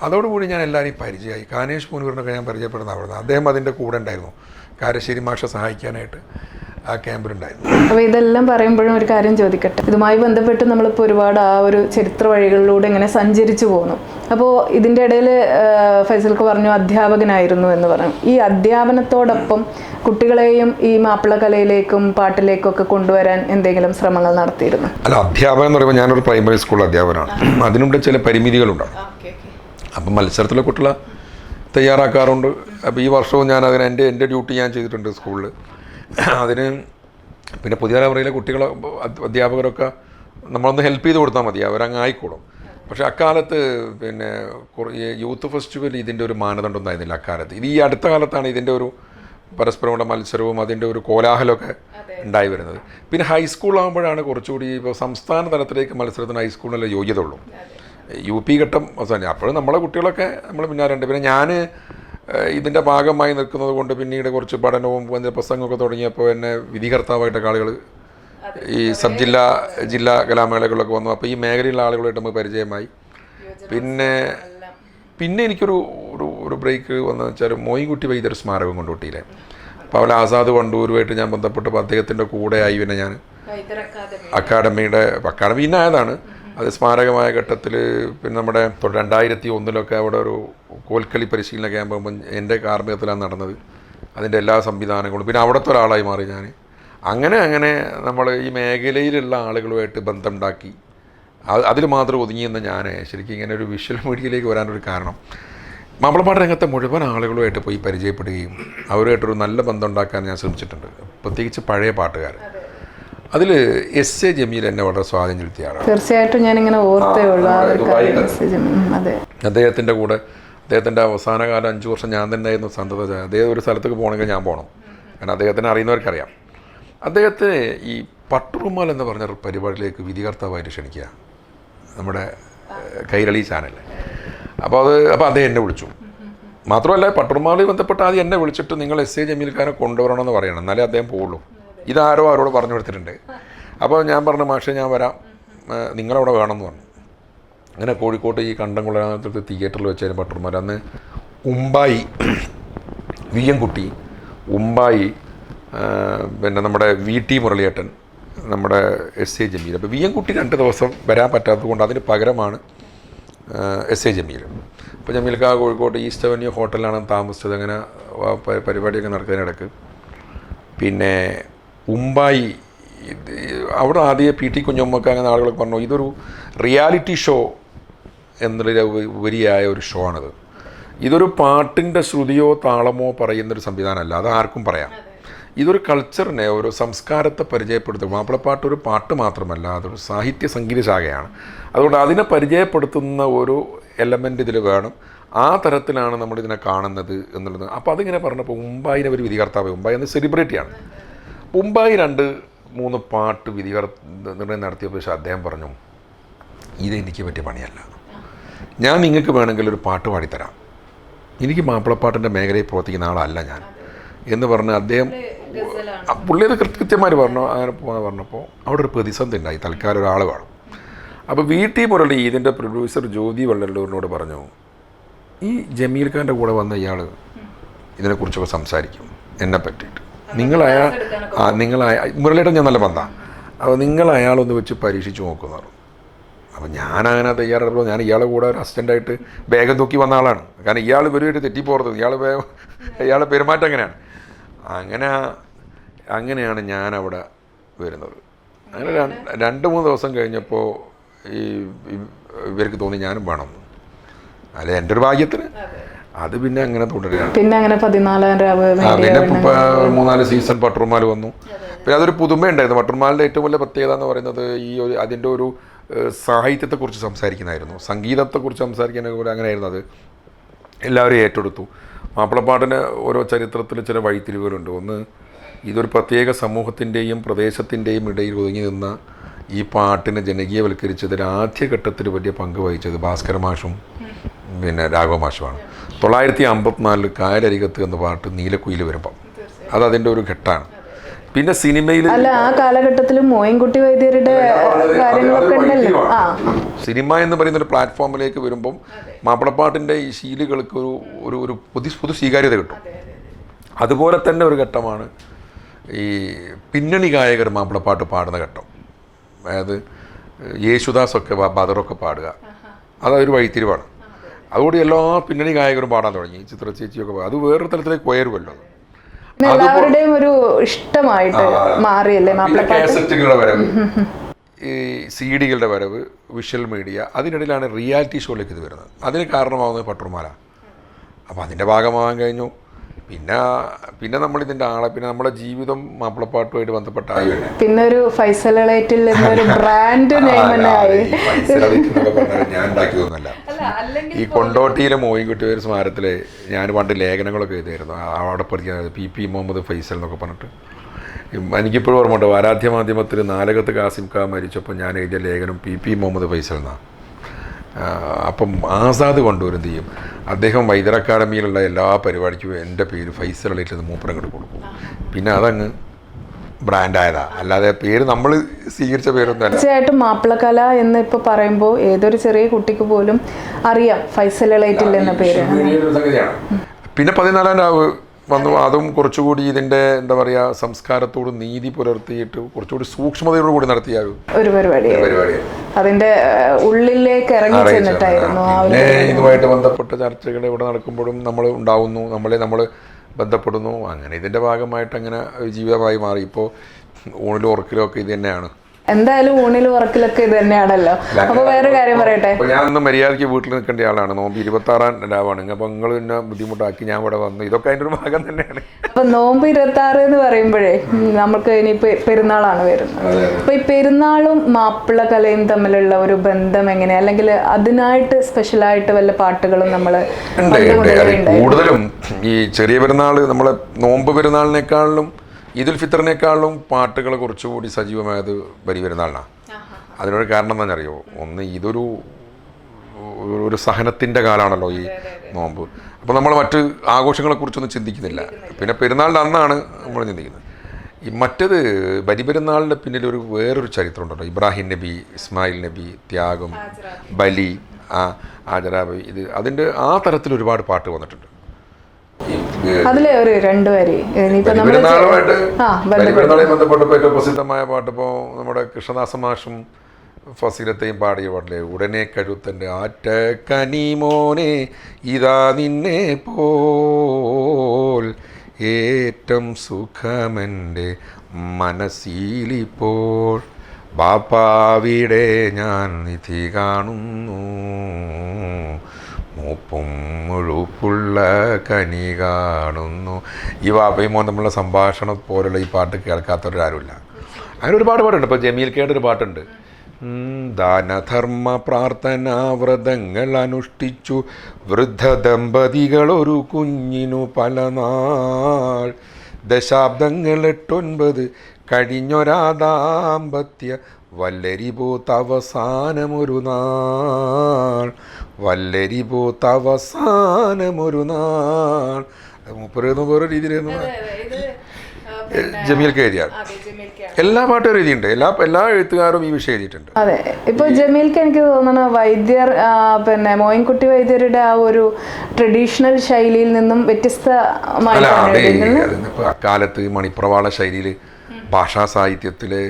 അതോടുകൂടി ഞാൻ എല്ലാവരെയും പരിചയമായി. കാനേഷ് മുനീറിനൊക്കെ ഞാൻ പരിചയപ്പെടുന്ന അവിടുന്ന്. അദ്ദേഹം അതിൻ്റെ കൂടെ ഉണ്ടായിരുന്നു, കാരശ്ശേരി മാഷെ സഹായിക്കാനായിട്ട് ആ ക്യാമ്പിലുണ്ടായിരുന്നു. അപ്പോൾ ഇതെല്ലാം പറയുമ്പോഴും ഒരു കാര്യം ചോദിക്കട്ടെ, ഇതുമായി ബന്ധപ്പെട്ട് നമ്മളിപ്പോൾ ഒരുപാട് ആ ഒരു ചരിത്ര വഴികളിലൂടെ ഇങ്ങനെ സഞ്ചരിച്ചു പോകുന്നു. അപ്പോൾ ഇതിൻ്റെ ഇടയിൽ ഫൈസൽക്ക് പറഞ്ഞു അധ്യാപകനായിരുന്നു എന്ന് പറഞ്ഞു. ഈ അധ്യാപനത്തോടൊപ്പം കുട്ടികളെയും ഈ മാപ്പിളകലയിലേക്കും പാട്ടിലേക്കും ഒക്കെ കൊണ്ടുവരാൻ എന്തെങ്കിലും ശ്രമങ്ങൾ നടത്തിയിരുന്നു? അല്ല, അധ്യാപനം എന്ന് പറയുമ്പോൾ ഞാനൊരു പ്രൈമറി സ്കൂൾ അധ്യാപകനാണ്. അതിനുള്ളിൽ ചില പരിമിതികളുണ്ടാവും. അപ്പം മത്സരത്തിലെ കുട്ടികളെ തയ്യാറാക്കാറുണ്ട്. അപ്പോൾ ഈ വർഷവും ഞാൻ എൻ്റെ ഡ്യൂട്ടി ഞാൻ ചെയ്തിട്ടുണ്ട് സ്കൂളിൽ. അതിന് പിന്നെ പുതിയ തലമുറയിലെ കുട്ടികളെ അധ്യാപകരൊക്കെ നമ്മളൊന്ന് ഹെൽപ്പ് ചെയ്ത് കൊടുത്താൽ മതി, അവരങ്ങ് ആയിക്കോളും. പക്ഷേ അക്കാലത്ത് പിന്നെ യൂത്ത് ഫെസ്റ്റിവൽ ഇതിൻ്റെ ഒരു മാനദണ്ഡം ഉണ്ടായിരുന്നില്ല അക്കാലത്ത്. ഇത് ഈ അടുത്ത കാലത്താണ് ഇതിൻ്റെ ഒരു പരസ്പരമുള്ള മത്സരവും അതിൻ്റെ ഒരു കോലാഹലമൊക്കെ ഉണ്ടായി വരുന്നത്. പിന്നെ ഹൈസ്കൂളാകുമ്പോഴാണ് കുറച്ചുകൂടി, ഇപ്പോൾ സംസ്ഥാന തലത്തിലേക്ക് മത്സരത്തിന് ഹൈസ്കൂളിനല്ലേ യോഗ്യത ഉള്ളൂ. UP ഘട്ടം അവസാനം. അപ്പോഴും നമ്മളെ കുട്ടികളൊക്കെ നമ്മൾ പിന്നാലുണ്ട്. പിന്നെ ഞാൻ ഇതിൻ്റെ ഭാഗമായി നിൽക്കുന്നത് കൊണ്ട് പിന്നീട് കുറച്ച് പഠനവും പ്രസംഗമൊക്കെ തുടങ്ങിയപ്പോൾ എന്നെ വിധികർത്താവായിട്ടൊക്കെ ആളുകൾ ഈ ജില്ലാ കലാമേളകളിലൊക്കെ വന്നു. അപ്പോൾ ഈ മേഖലയിലുള്ള ആളുകളായിട്ട് നമുക്ക് പരിചയമായി. പിന്നെ എനിക്കൊരു ഒരു ബ്രേക്ക് വന്നതെന്ന് വെച്ചാൽ മോയിൻകുട്ടി വൈദ്യർ സ്മാരകം കൊണ്ടോട്ടിയിലെ. അപ്പോൾ അവിടെ ആസാദ് വണ്ടൂരുമായിട്ട് ഞാൻ ബന്ധപ്പെട്ടപ്പോൾ അദ്ദേഹത്തിൻ്റെ കൂടെ ആയി. പിന്നെ ഞാൻ അക്കാഡമി പിന്നെ ആയതാണ്. അത് സ്മാരകമായ ഘട്ടത്തിൽ പിന്നെ നമ്മുടെ 2001 അവിടെ ഒരു കോൽക്കളി പരിശീലന ക്യാമ്പ് എൻ്റെ കാർമ്മികത്തിലാണ് നടന്നത്. അതിൻ്റെ എല്ലാ സംവിധാനങ്ങളും, പിന്നെ അവിടുത്തെ ഒരാളായി മാറി ഞാൻ. അങ്ങനെ നമ്മൾ ഈ മേഖലയിലുള്ള ആളുകളുമായിട്ട് ബന്ധമുണ്ടാക്കി. അതിൽ മാത്രം ഒതുങ്ങിയെന്ന് ഞാൻ ശരിക്കും ഇങ്ങനെ ഒരു വിഷ്വൽ മീഡിയയിലേക്ക് വരാനൊരു കാരണം, മാപ്പിളപ്പാട്ട് രംഗത്തെ മുഴുവൻ ആളുകളുമായിട്ട് പോയി പരിചയപ്പെടുകയും അവരുമായിട്ടൊരു നല്ല ബന്ധം ഉണ്ടാക്കാൻ ഞാൻ ശ്രമിച്ചിട്ടുണ്ട്. പ്രത്യേകിച്ച് പഴയ പാട്ടുകാർ. അതിൽ SA ജമീൽ എന്നെ വളരെ സ്വാധീനം ചെലുത്തിയ ആളാണ്. തീർച്ചയായിട്ടും ഞാനിങ്ങനെ ഓർത്തേ ഉള്ളൂ അദ്ദേഹത്തിൻ്റെ കൂടെ. അദ്ദേഹത്തിൻ്റെ അവസാന കാലം 5 വർഷം ഞാൻ തന്നെ ആയിരുന്നു സന്തത. അദ്ദേഹം ഒരു സ്ഥലത്തേക്ക് പോകണമെങ്കിൽ ഞാൻ പോകണം, കാരണം അദ്ദേഹത്തിനെ അറിയുന്നവർക്കറിയാം. അദ്ദേഹത്തെ ഈ പട്ടുറുമാൽ എന്ന് പറഞ്ഞ പരിപാടിയിലേക്ക് വിധികർത്താവായിട്ട് ക്ഷണിക്കുക, നമ്മുടെ കൈരളി ചാനലിൽ. അപ്പോൾ അദ്ദേഹം എന്നെ വിളിച്ചു. മാത്രമല്ല പട്ടർമാളുമായി ബന്ധപ്പെട്ട് ആദ്യം എന്നെ വിളിച്ചിട്ട് നിങ്ങൾ എസ് എ ജമീൽഖാനെ കൊണ്ടുവരണമെന്ന് പറയണം, എന്നാലേ അദ്ദേഹം പോവുള്ളൂ. ഇതാരോ അവരോട് പറഞ്ഞു കൊടുത്തിട്ടുണ്ട്. അപ്പോൾ ഞാൻ പറഞ്ഞു മാഷേ ഞാൻ വരാം, നിങ്ങളവിടെ വേണമെന്ന് പറഞ്ഞു. അങ്ങനെ കോഴിക്കോട്ട് ഈ കണ്ടംകുളത്ത് തിയേറ്ററിൽ വെച്ചായിരുന്നു പട്ടർമാൽ. അന്ന് ഉമ്പായി വി എം കുട്ടി, ഉമ്പായി പിന്നെ നമ്മുടെ വി ടി മുരളിയേട്ടൻ, നമ്മുടെ എസ് എ ജമീൽ. അപ്പോൾ വി എം കുട്ടി 2 ദിവസം വരാൻ പറ്റാത്തത് കൊണ്ട് അതിന് പകരമാണ് എസ് എ ജമീൽ. അപ്പോൾ ജമീൽക്ക കോഴിക്കോട്ട് ഈസ്റ്റ് അവന്യൂ ഹോട്ടലിലാണ് താമസിച്ചത്. അങ്ങനെ പരിപാടിയൊക്കെ നടക്കുന്നതിനിടക്ക് പിന്നെ ഉമ്പായി അവിടെ ആദ്യം പി ടി കുഞ്ഞമ്മക്ക് അങ്ങനെ ആളുകളൊക്കെ പറഞ്ഞു ഇതൊരു റിയാലിറ്റി ഷോ എന്നുള്ള ഉപരിയായ ഒരു ഷോ ആണിത്. ഇതൊരു പാട്ടിൻ്റെ ശ്രുതിയോ താളമോ പറയുന്നൊരു സംവിധാനമല്ല, അത് ആർക്കും പറയാം. ഇതൊരു കൾച്ചറിനെ, ഒരു സംസ്കാരത്തെ പരിചയപ്പെടുത്തും. മാപ്പിളപ്പാട്ട് ഒരു പാട്ട് മാത്രമല്ല, അതൊരു സാഹിത്യ സംഗീത ശാഖയാണ്. അതുകൊണ്ട് അതിനെ പരിചയപ്പെടുത്തുന്ന ഒരു എലമെൻ്റ് ഇതിൽ വേണം. ആ തരത്തിലാണ് നമ്മളിതിനെ കാണുന്നത് എന്നുള്ളത്. അപ്പോൾ അതിങ്ങനെ പറഞ്ഞപ്പോൾ ഉമ്പായിനെ ഒരു വിധികർത്താവ്, ഉമ്പായി എന്ന സെലിബ്രിറ്റിയാണ്. ഉമ്പായി 2-3 പാട്ട് നിർണ്ണയം നടത്തിയപ്പോൾ പക്ഷേ അദ്ദേഹം പറഞ്ഞു ഇതെനിക്ക് പറ്റിയ പണിയല്ല, ഞാൻ നിങ്ങൾക്ക് വേണമെങ്കിൽ ഒരു പാട്ട് പാടിത്തരാം, എനിക്ക് മാപ്പിളപ്പാട്ടിൻ്റെ മേഖലയിൽ പ്രവർത്തിക്കുന്ന ആളല്ല ഞാൻ എന്ന് പറഞ്ഞ് അദ്ദേഹം പുള്ളിയത് കൃത്യമായിട്ട് പറഞ്ഞു. അങ്ങനെ പറഞ്ഞപ്പോൾ അവിടെ ഒരു പ്രതിസന്ധി ഉണ്ടായി, തൽക്കാലം ഒരാൾ വേണം. അപ്പോൾ വി ടി മുരളി ഇതിൻ്റെ പ്രൊഡ്യൂസർ ജ്യോതി വള്ളല്ലൂരിനോട് പറഞ്ഞു ഈ ജമീൽ ഖാൻ്റെ കൂടെ വന്ന ഇയാൾ ഇതിനെക്കുറിച്ചൊക്കെ സംസാരിക്കും എന്നെ പറ്റിയിട്ട്, മുരളിയുടെ ഞാൻ നല്ല ബന്ധമാണ്, അപ്പോൾ നിങ്ങൾ അയാളൊന്ന് വെച്ച് പരീക്ഷിച്ച് നോക്കുന്നു പറഞ്ഞു. അപ്പോൾ ഞാനങ്ങനെ തയ്യാറെടുപ്പോൾ ഞാൻ ഇയാളെ കൂടെ ഒരു അസിസ്റ്റൻ്റായിട്ട് ബാഗം തൂക്കി വന്ന ആളാണ്. കാരണം ഇയാൾ ഇവരുമായിട്ട് തെറ്റിപ്പോർത്തത്, ഇയാളെ പെരുമാറ്റം അങ്ങനെയാണ്. അങ്ങനെയാണ് ഞാനവിടെ വരുന്നത്. അങ്ങനെ 2-3 ദിവസം കഴിഞ്ഞപ്പോൾ ഇവർക്ക് തോന്നി ഞാനും വേണം, അല്ലെ എൻ്റെ ഒരു ഭാഗ്യത്തിന്. അത് പിന്നെ അങ്ങനെ തുടരുകയാണ്. പിന്നെ അങ്ങനെ 14 രാവ് പിന്നെ 3-4 സീസൺ പട്ടർമാൽ വന്നു. പിന്നെ അതൊരു പുതുമയുണ്ടായിരുന്നു. പട്ടർമാലിൻ്റെ ഏറ്റവും വലിയ പ്രത്യേകത എന്ന് പറയുന്നത് അതിൻ്റെ ഒരു സാഹിത്യത്തെക്കുറിച്ച് സംസാരിക്കുന്നതായിരുന്നു, സംഗീതത്തെക്കുറിച്ച് സംസാരിക്കാനൊക്കെ പോലെ അങ്ങനെയായിരുന്നു. അത് എല്ലാവരും ഏറ്റെടുത്തു. മാപ്പിളപ്പാട്ടിന് ഓരോ ചരിത്രത്തിൽ ചില വഴിത്തിരിവുകളുണ്ട്. ഒന്ന്, ഇതൊരു പ്രത്യേക സമൂഹത്തിൻ്റെയും പ്രദേശത്തിൻ്റെയും ഇടയിൽ ഒതുങ്ങി നിന്ന ഈ പാട്ടിനെ ജനകീയവൽക്കരിച്ചതിൽ ആദ്യഘട്ടത്തിൽ വലിയ പങ്ക് വഹിച്ചത് ഭാസ്കര മാഷും പിന്നെ രാഘവ മാഷുമാണ്. 1954 കായലരികത്ത് എന്ന പാട്ട് നീലക്കുയിൽ വരുമ്പം അതതിൻ്റെ ഒരു ഘട്ടമാണ്. പിന്നെ സിനിമയിൽ അല്ല ആ കാലഘട്ടത്തിൽ മോയിൻകുട്ടി വൈദ്യരുടെ കാര്യങ്ങളൊക്കെ ഉണ്ടല്ലോ. സിനിമ എന്ന് പറയുന്ന ഒരു പ്ലാറ്റ്ഫോമിലേക്ക് വരുമ്പം മാപ്പിളപ്പാട്ടിൻ്റെ ഈ ശീലുകൾക്ക് ഒരു പൊതു സ്വീകാര്യത കിട്ടും. അതുപോലെ തന്നെ ഒരു ഘട്ടമാണ് ഈ പിന്നണി ഗായകർ മാപ്പിളപ്പാട്ട് പാടുന്ന ഘട്ടം. അതായത് യേശുദാസൊക്കെ ബദറൊക്കെ പാടുക, അതൊരു വഴിത്തിരിവാണ്. അതുകൂടി എല്ലാ പിന്നണി ഗായകരും പാടാൻ തുടങ്ങി, ചിത്ര ചേച്ചിയൊക്കെ. അത് വേറൊരു തലത്തിലേക്ക് ഉയരുമല്ലോ. എല്ലാവരുടെയും ഒരു ഇഷ്ടമായിട്ട് മാറിയല്ലേ മാപ്പിളപ്പാട്ട്. കാസറ്റുകളുടെ വരവ്, ഈ CD-കളുടെ വരവ്, വിഷ്വൽ മീഡിയ, അതിനിടയിലാണ് റിയാലിറ്റി ഷോയിലേക്ക് ഇത് വരുന്നത്. അതിന് കാരണമാകുന്നത് പട്ടർമാല. അപ്പോൾ അതിൻ്റെ ഭാഗമാകാൻ കഴിഞ്ഞു. പിന്നെ നമ്മളിതിൻ്റെ ആളെ പിന്നെ നമ്മുടെ ജീവിതം മാപ്പിളപ്പാട്ടുമായിട്ട് ബന്ധപ്പെട്ടായി. പിന്നെ ഒരു ഫൈസൽ എളേറ്റിൽ എന്നൊരു ബ്രാൻഡ് നെയിം തന്നെ ആയി. ഞാൻ ഉണ്ടാക്കിയതൊന്നുമല്ല. ഈ കൊണ്ടോട്ടിയിലെ മോയിൻകുട്ടി ഒരു സ്മാരകത്തിൽ ഞാൻ പണ്ട് ലേഖനങ്ങളൊക്കെ എഴുതിയായിരുന്നു. അവിടെ പഠിക്കുന്നത് PP മുഹമ്മദ് ഫൈസൽ എന്നൊക്കെ പറഞ്ഞിട്ട്. എനിക്കിപ്പോഴും ഓർമ്മയുണ്ട്, വാരാധ്യ മാധ്യമത്തിൽ നാലകത്ത് കാസിം ഖാൻ മരിച്ചപ്പോൾ ഞാൻ എഴുതിയ ലേഖനം PP മുഹമ്മദ് ഫൈസൽ എന്നാണ്. അപ്പം ആസാദ് കൊണ്ടുവരും ചെയ്യും. അദ്ദേഹം വൈദ്യർ അക്കാഡമിയിലുള്ള എല്ലാ പരിപാടിക്കും എൻ്റെ പേര് ഫൈസൽ അളിയിട്ട് മൂപ്പരങ്ങോട്ട് കൊടുക്കും. പിന്നെ അതങ്ങ് ബ്രാൻഡായതാ, അല്ലാതെ പേര് നമ്മൾ സ്വീകരിച്ച പേരൊന്നും അല്ല. തീർച്ചയായിട്ടും മാപ്പിളക്കല എന്ന് ഇപ്പോൾ പറയുമ്പോൾ ഏതൊരു ചെറിയ കുട്ടിക്ക് പോലും അറിയാം ഫൈസൽ എളേറ്റിൽ എന്ന പേര്. പിന്നെ 14 രാവ് വന്നു. അതും കുറച്ചുകൂടി ഇതിൻ്റെ എന്താ പറയുക സംസ്കാരത്തോട് നീതി പുലർത്തിയിട്ട് കുറച്ചുകൂടി സൂക്ഷ്മതയോട് കൂടി നടത്തിയ ഒരു പരിപാടി. അതിൻ്റെ ഉള്ളിലേക്ക് ഇറങ്ങി ചെന്നിട്ടായിരുന്നു. പിന്നെ ഇതുമായിട്ട് ബന്ധപ്പെട്ട ചർച്ചകൾ ഇവിടെ നടക്കുമ്പോഴും നമ്മൾ ഉണ്ടാവുന്നു, നമ്മൾ ബന്ധപ്പെടുന്നു. അങ്ങനെ ഇതിൻ്റെ ഭാഗമായിട്ട് അങ്ങനെ ജീവിതമായി മാറി. ഇപ്പോൾ ഊണിലും ഉറക്കിലും ഒക്കെ ഇത് തന്നെയാണ്. എന്തായാലും ഊണിലും ഉറക്കിലൊക്കെ ഇത് തന്നെയാണല്ലോ. അപ്പോൾ വേറെ കാര്യം പറയട്ടെ, ഞാനൊന്ന് മര്യാദയ്ക്ക് വീട്ടിൽ നിൽക്കേണ്ട ആളാണ്. നോമ്പ് 26 രാവാണ്. അപ്പോൾ നിങ്ങൾ പിന്നെ ബുദ്ധിമുട്ടാക്കി ഞാൻ ഇവിടെ വന്നു. ഇതൊക്കെ അതിൻ്റെ ഒരു ഭാഗം തന്നെയാണ്. അപ്പം നോമ്പ് 26 എന്ന് പറയുമ്പോഴേ നമുക്ക് ഇനി പെരുന്നാളാണ് വരുന്നത്. അപ്പോൾ ഈ പെരുന്നാളും മാപ്പിള കലയും തമ്മിലുള്ള ഒരു ബന്ധം എങ്ങനെയാണ്? അല്ലെങ്കിൽ അതിനായിട്ട് സ്പെഷ്യലായിട്ട് വല്ല പാട്ടുകളും നമ്മൾ കൂടുതലും ഈ ചെറിയ പെരുന്നാൾ നമ്മളെ നോമ്പ് പെരുന്നാളിനേക്കാളിലും ഈദുൽ ഫിത്തറിനേക്കാളും പാട്ടുകൾ കുറച്ചുകൂടി സജീവമായത് വലിയ പെരുന്നാളിനാണ്. അതിനൊരു കാരണം എന്താണെന്നറിയോ? ഒന്ന്, ഇതൊരു ഒരു സഹനത്തിൻ്റെ കാലമാണല്ലോ ഈ നോമ്പ്. അപ്പോൾ നമ്മൾ മറ്റ് ആഘോഷങ്ങളെക്കുറിച്ചൊന്നും ചിന്തിക്കുന്നില്ല. പിന്നെ പെരുന്നാളിൻ്റെ അന്നാണ് നമ്മൾ ചിന്തിക്കുന്നത്. ഈ മറ്റേത് ബലിപെരുന്നാളിൻ്റെ പിന്നിൽ വേറൊരു ചരിത്രം ഉണ്ടല്ലോ. ഇബ്രാഹിം നബി, ഇസ്മായിൽ നബി, ത്യാഗം, ബലി, ആജറാബി, ഇത് അതിൻ്റെ ആ തരത്തിൽ ഒരുപാട് പാട്ട് വന്നിട്ടുണ്ട്. അതിലെ ഒരു രണ്ട് വരി ബലിപെരുന്നാളുമായി ബന്ധപ്പെട്ടപ്പോൾ ഏറ്റവും പ്രസിദ്ധമായ പാട്ട് ഇപ്പോൾ നമ്മുടെ കൃഷ്ണദാസ മാഷും ഫസീലത്തെയും പാടിയ പാട്ടിലെ ഉടനെ കഴുത്തൻ്റെ ആറ്റ കനിമോനെ ഇതാ നിന്നെ പോൽ ഏറ്റം സുഖമെൻ്റെ മനസ്സിലിപ്പോൾ ബാപ്പാവിടെ ഞാൻ നിധി കാണുന്നു മൂപ്പും മുഴുപ്പുള്ള കനി കാണുന്നു. ഈ വാപ്പയും മോൻ തമ്മിലുള്ള സംഭാഷണം പോലുള്ള ഈ പാട്ട് കേൾക്കാത്തവരാരുമില്ല. അങ്ങനെ ഒരുപാട് പാട്ടുണ്ട്. ഇപ്പോൾ ജമീൽ കയുടെ ഒരു പാട്ടുണ്ട്. ദാനധർമ്മ പ്രാർത്ഥനാ വ്രതങ്ങൾ അനുഷ്ഠിച്ചു വൃദ്ധ ദമ്പതികൾ ഒരു കുഞ്ഞിനു പല നാൾ ദശാബ്ദങ്ങൾ 8-9 കഴിഞ്ഞൊരാ ദാമ്പത്യ വല്ലരി പൂത്തവസാനമൊരു നാൾ വല്ലരി പൂത്തവസാനമൊരു നാൾ. വേറെ രീതിയിലായിരുന്നു ജമീൽ എഴുതിയാണ്. എല്ലാ പാട്ടും എഴുതിയിട്ടുണ്ട്. എല്ലാ എഴുത്തുകാരും ഈ വിഷയം എഴുതിയിട്ടുണ്ട്. അതെ, ഇപ്പൊ ജമീൽക്ക് എനിക്ക് തോന്നുന്നു വൈദ്യർ പിന്നെ മോയിൻകുട്ടി വൈദ്യരുടെ ആ ഒരു ട്രഡീഷണൽ ശൈലിയിൽ നിന്നും വ്യത്യസ്തമായി അക്കാലത്ത് മണിപ്രവാള ശൈലിയിൽ ഭാഷാ സാഹിത്യത്തിലെ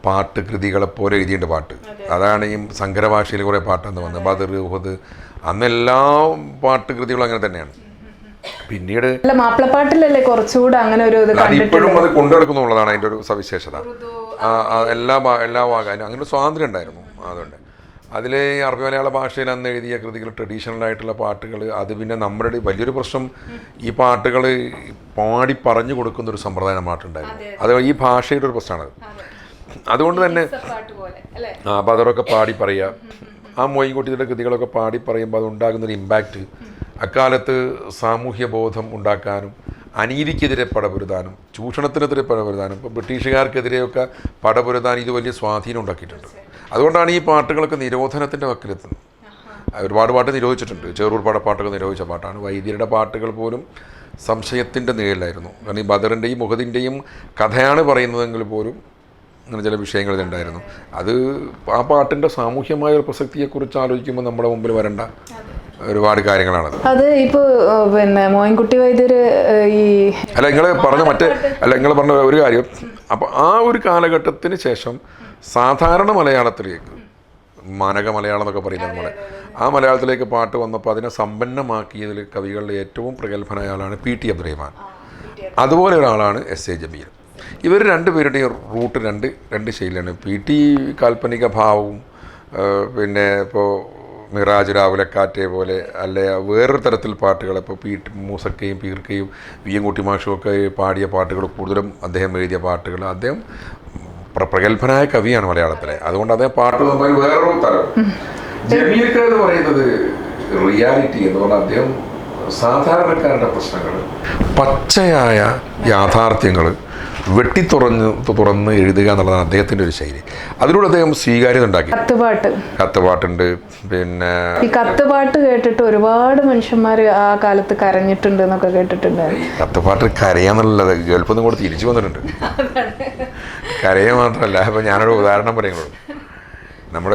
പാട്ട് കൃതികളെ പോലെ എഴുതിയിട്ടുണ്ട് പാട്ട്. അതാണ് ഈ സങ്കര ഭാഷയിൽ കുറേ പാട്ടെന്ന് വന്നത്. ബദർ, ഉഹദ്, അന്നെല്ലാ പാട്ട് കൃതികളും അങ്ങനെ തന്നെയാണ്. പിന്നീട് മാപ്പിളപ്പാട്ടിലല്ലേ കുറച്ചുകൂടെ അങ്ങനെ ഒരു ഇപ്പോഴും അത് കൊണ്ടുനടക്കുന്നുള്ളതാണ് അതിൻ്റെ ഒരു സവിശേഷത. എല്ലാ ഭാഗം അങ്ങനെ ഒരു സ്വാതന്ത്ര്യം ഉണ്ടായിരുന്നു. അതുകൊണ്ട് അതിൽ അറബി മലയാള ഭാഷയിൽ അന്ന് എഴുതിയ കൃതികൾ, ട്രഡീഷണൽ ആയിട്ടുള്ള പാട്ടുകൾ, അത് പിന്നെ നമ്മുടെ വലിയൊരു പ്രശ്നം ഈ പാട്ടുകൾ പാടി പറഞ്ഞു കൊടുക്കുന്ന ഒരു സമ്പ്രദായം നാട്ടിലുണ്ടായിരുന്നു. അത് ഈ ഭാഷയുടെ ഒരു പ്രശ്നമാണ്. അതുകൊണ്ട് തന്നെ അപ്പോൾ അതൊക്കെ പാടി പറയുക, ആ മോയിൻകുട്ടിയുടെ കൃതികളൊക്കെ പാടി പറയുമ്പോൾ അതുണ്ടാകുന്നൊരു ഇമ്പാക്റ്റ് അക്കാലത്ത് സാമൂഹ്യ ബോധം ഉണ്ടാക്കാനും അനീതിക്കെതിരെ പടപൊരുതാനും ചൂഷണത്തിനെതിരെ പടപൊരുതാനും ഇപ്പോൾ ബ്രിട്ടീഷുകാർക്കെതിരെയൊക്കെ പടപൊരുതാൻ ഇത് വലിയ സ്വാധീനം ഉണ്ടാക്കിയിട്ടുണ്ട്. അതുകൊണ്ടാണ് ഈ പാട്ടുകളൊക്കെ നിരോധനത്തിൻ്റെ വക്കിലെത്തുന്നത്. ഒരുപാട് പാട്ട് നിരോധിച്ചിട്ടുണ്ട്. ചെറൂർ പാട്ടൊക്കെ നിരോധിച്ച പാട്ടാണ്. വൈദ്യരുടെ പാട്ടുകൾ പോലും സംശയത്തിൻ്റെ നിഴലിലായിരുന്നു. കാരണം ഈ ബദറിൻ്റെയും മുഹദിൻ്റെയും കഥയാണ് പറയുന്നതെങ്കിൽ പോലും അങ്ങനെ ചില വിഷയങ്ങൾ ഇതുണ്ടായിരുന്നു. അത് ആ പാട്ടിൻ്റെ സാമൂഹ്യമായ ഒരു പ്രസക്തിയെക്കുറിച്ച് ആലോചിക്കുമ്പോൾ നമ്മുടെ മുമ്പിൽ വരേണ്ട ഒരുപാട് കാര്യങ്ങളാണ്. അത് ഇപ്പോൾ പിന്നെ മോയിൻകുട്ടി വൈദ്യർ ഈ നിങ്ങൾ പറഞ്ഞ ഒരു കാര്യം, അപ്പോൾ ആ ഒരു കാലഘട്ടത്തിന് ശേഷം സാധാരണ മലയാളത്തിലേക്ക് മാനക മലയാളം എന്നൊക്കെ പറയുന്നത് നമ്മളെ ആ മലയാളത്തിലേക്ക് പാട്ട് വന്നപ്പോൾ അതിനെ സമ്പന്നമാക്കിയതിൽ കവികളിലെ ഏറ്റവും പ്രഗത്ഭനായ ആളാണ് P.T. അബ്ദുറഹ്മാൻ. അതുപോലെ ഒരാളാണ് S.A. ജമീൽ. ഇവർ രണ്ടുപേരുടെയും റൂട്ട് രണ്ട് ശൈലിയാണ്. P.T. കാൽപ്പനിക ഭാവവും പിന്നെ ഇപ്പോൾ മിറാജ് രാവിലെക്കാറ്റെ പോലെ അല്ലെ വേറൊരു തരത്തിൽ പാട്ടുകൾ ഇപ്പോൾ മൂസക്കയും പീർക്കയും VM കുട്ടി മാഷും ഒക്കെ പാടിയ പാട്ടുകൾ കൂടുതലും അദ്ദേഹം എഴുതിയ പാട്ടുകൾ. അദ്ദേഹം പ്രഗത്ഭനായ കവിയാണ് മലയാളത്തിലെ. അതുകൊണ്ട് അദ്ദേഹം പാട്ട് വേറൊരു തരം. ജമീൽക്ക് എന്ന് പറയുന്നത് റിയാലിറ്റി എന്ന് പറഞ്ഞാൽ അദ്ദേഹം സാധാരണക്കാരുടെ പ്രശ്നങ്ങൾ, പച്ചയായ യാഥാർത്ഥ്യങ്ങൾ തുറന്ന് എഴുതുക എന്നുള്ളതാണ് അദ്ദേഹത്തിൻ്റെ ഒരു ശൈലി. അതിലൂടെ അദ്ദേഹം സ്വീകാര്യത ഉണ്ടാക്കി. കത്തുപാട്ടുണ്ട്. പിന്നെ ഈ കത്തുപാട്ട് കേട്ടിട്ട് ഒരുപാട് മനുഷ്യന്മാർ ആ കാലത്ത് കരഞ്ഞിട്ടുണ്ട് എന്നൊക്കെ കേട്ടിട്ടുണ്ട്. കത്തുപാട്ട് കരയാന്നുള്ളത് ഗൾഫിൽ നിന്ന് കൂടെ തിരിച്ചു വന്നിട്ടുണ്ട്. കരയ മാത്രമല്ല. ഇപ്പം ഞാനൊരു ഉദാഹരണം പറയുന്നത്, നമ്മൾ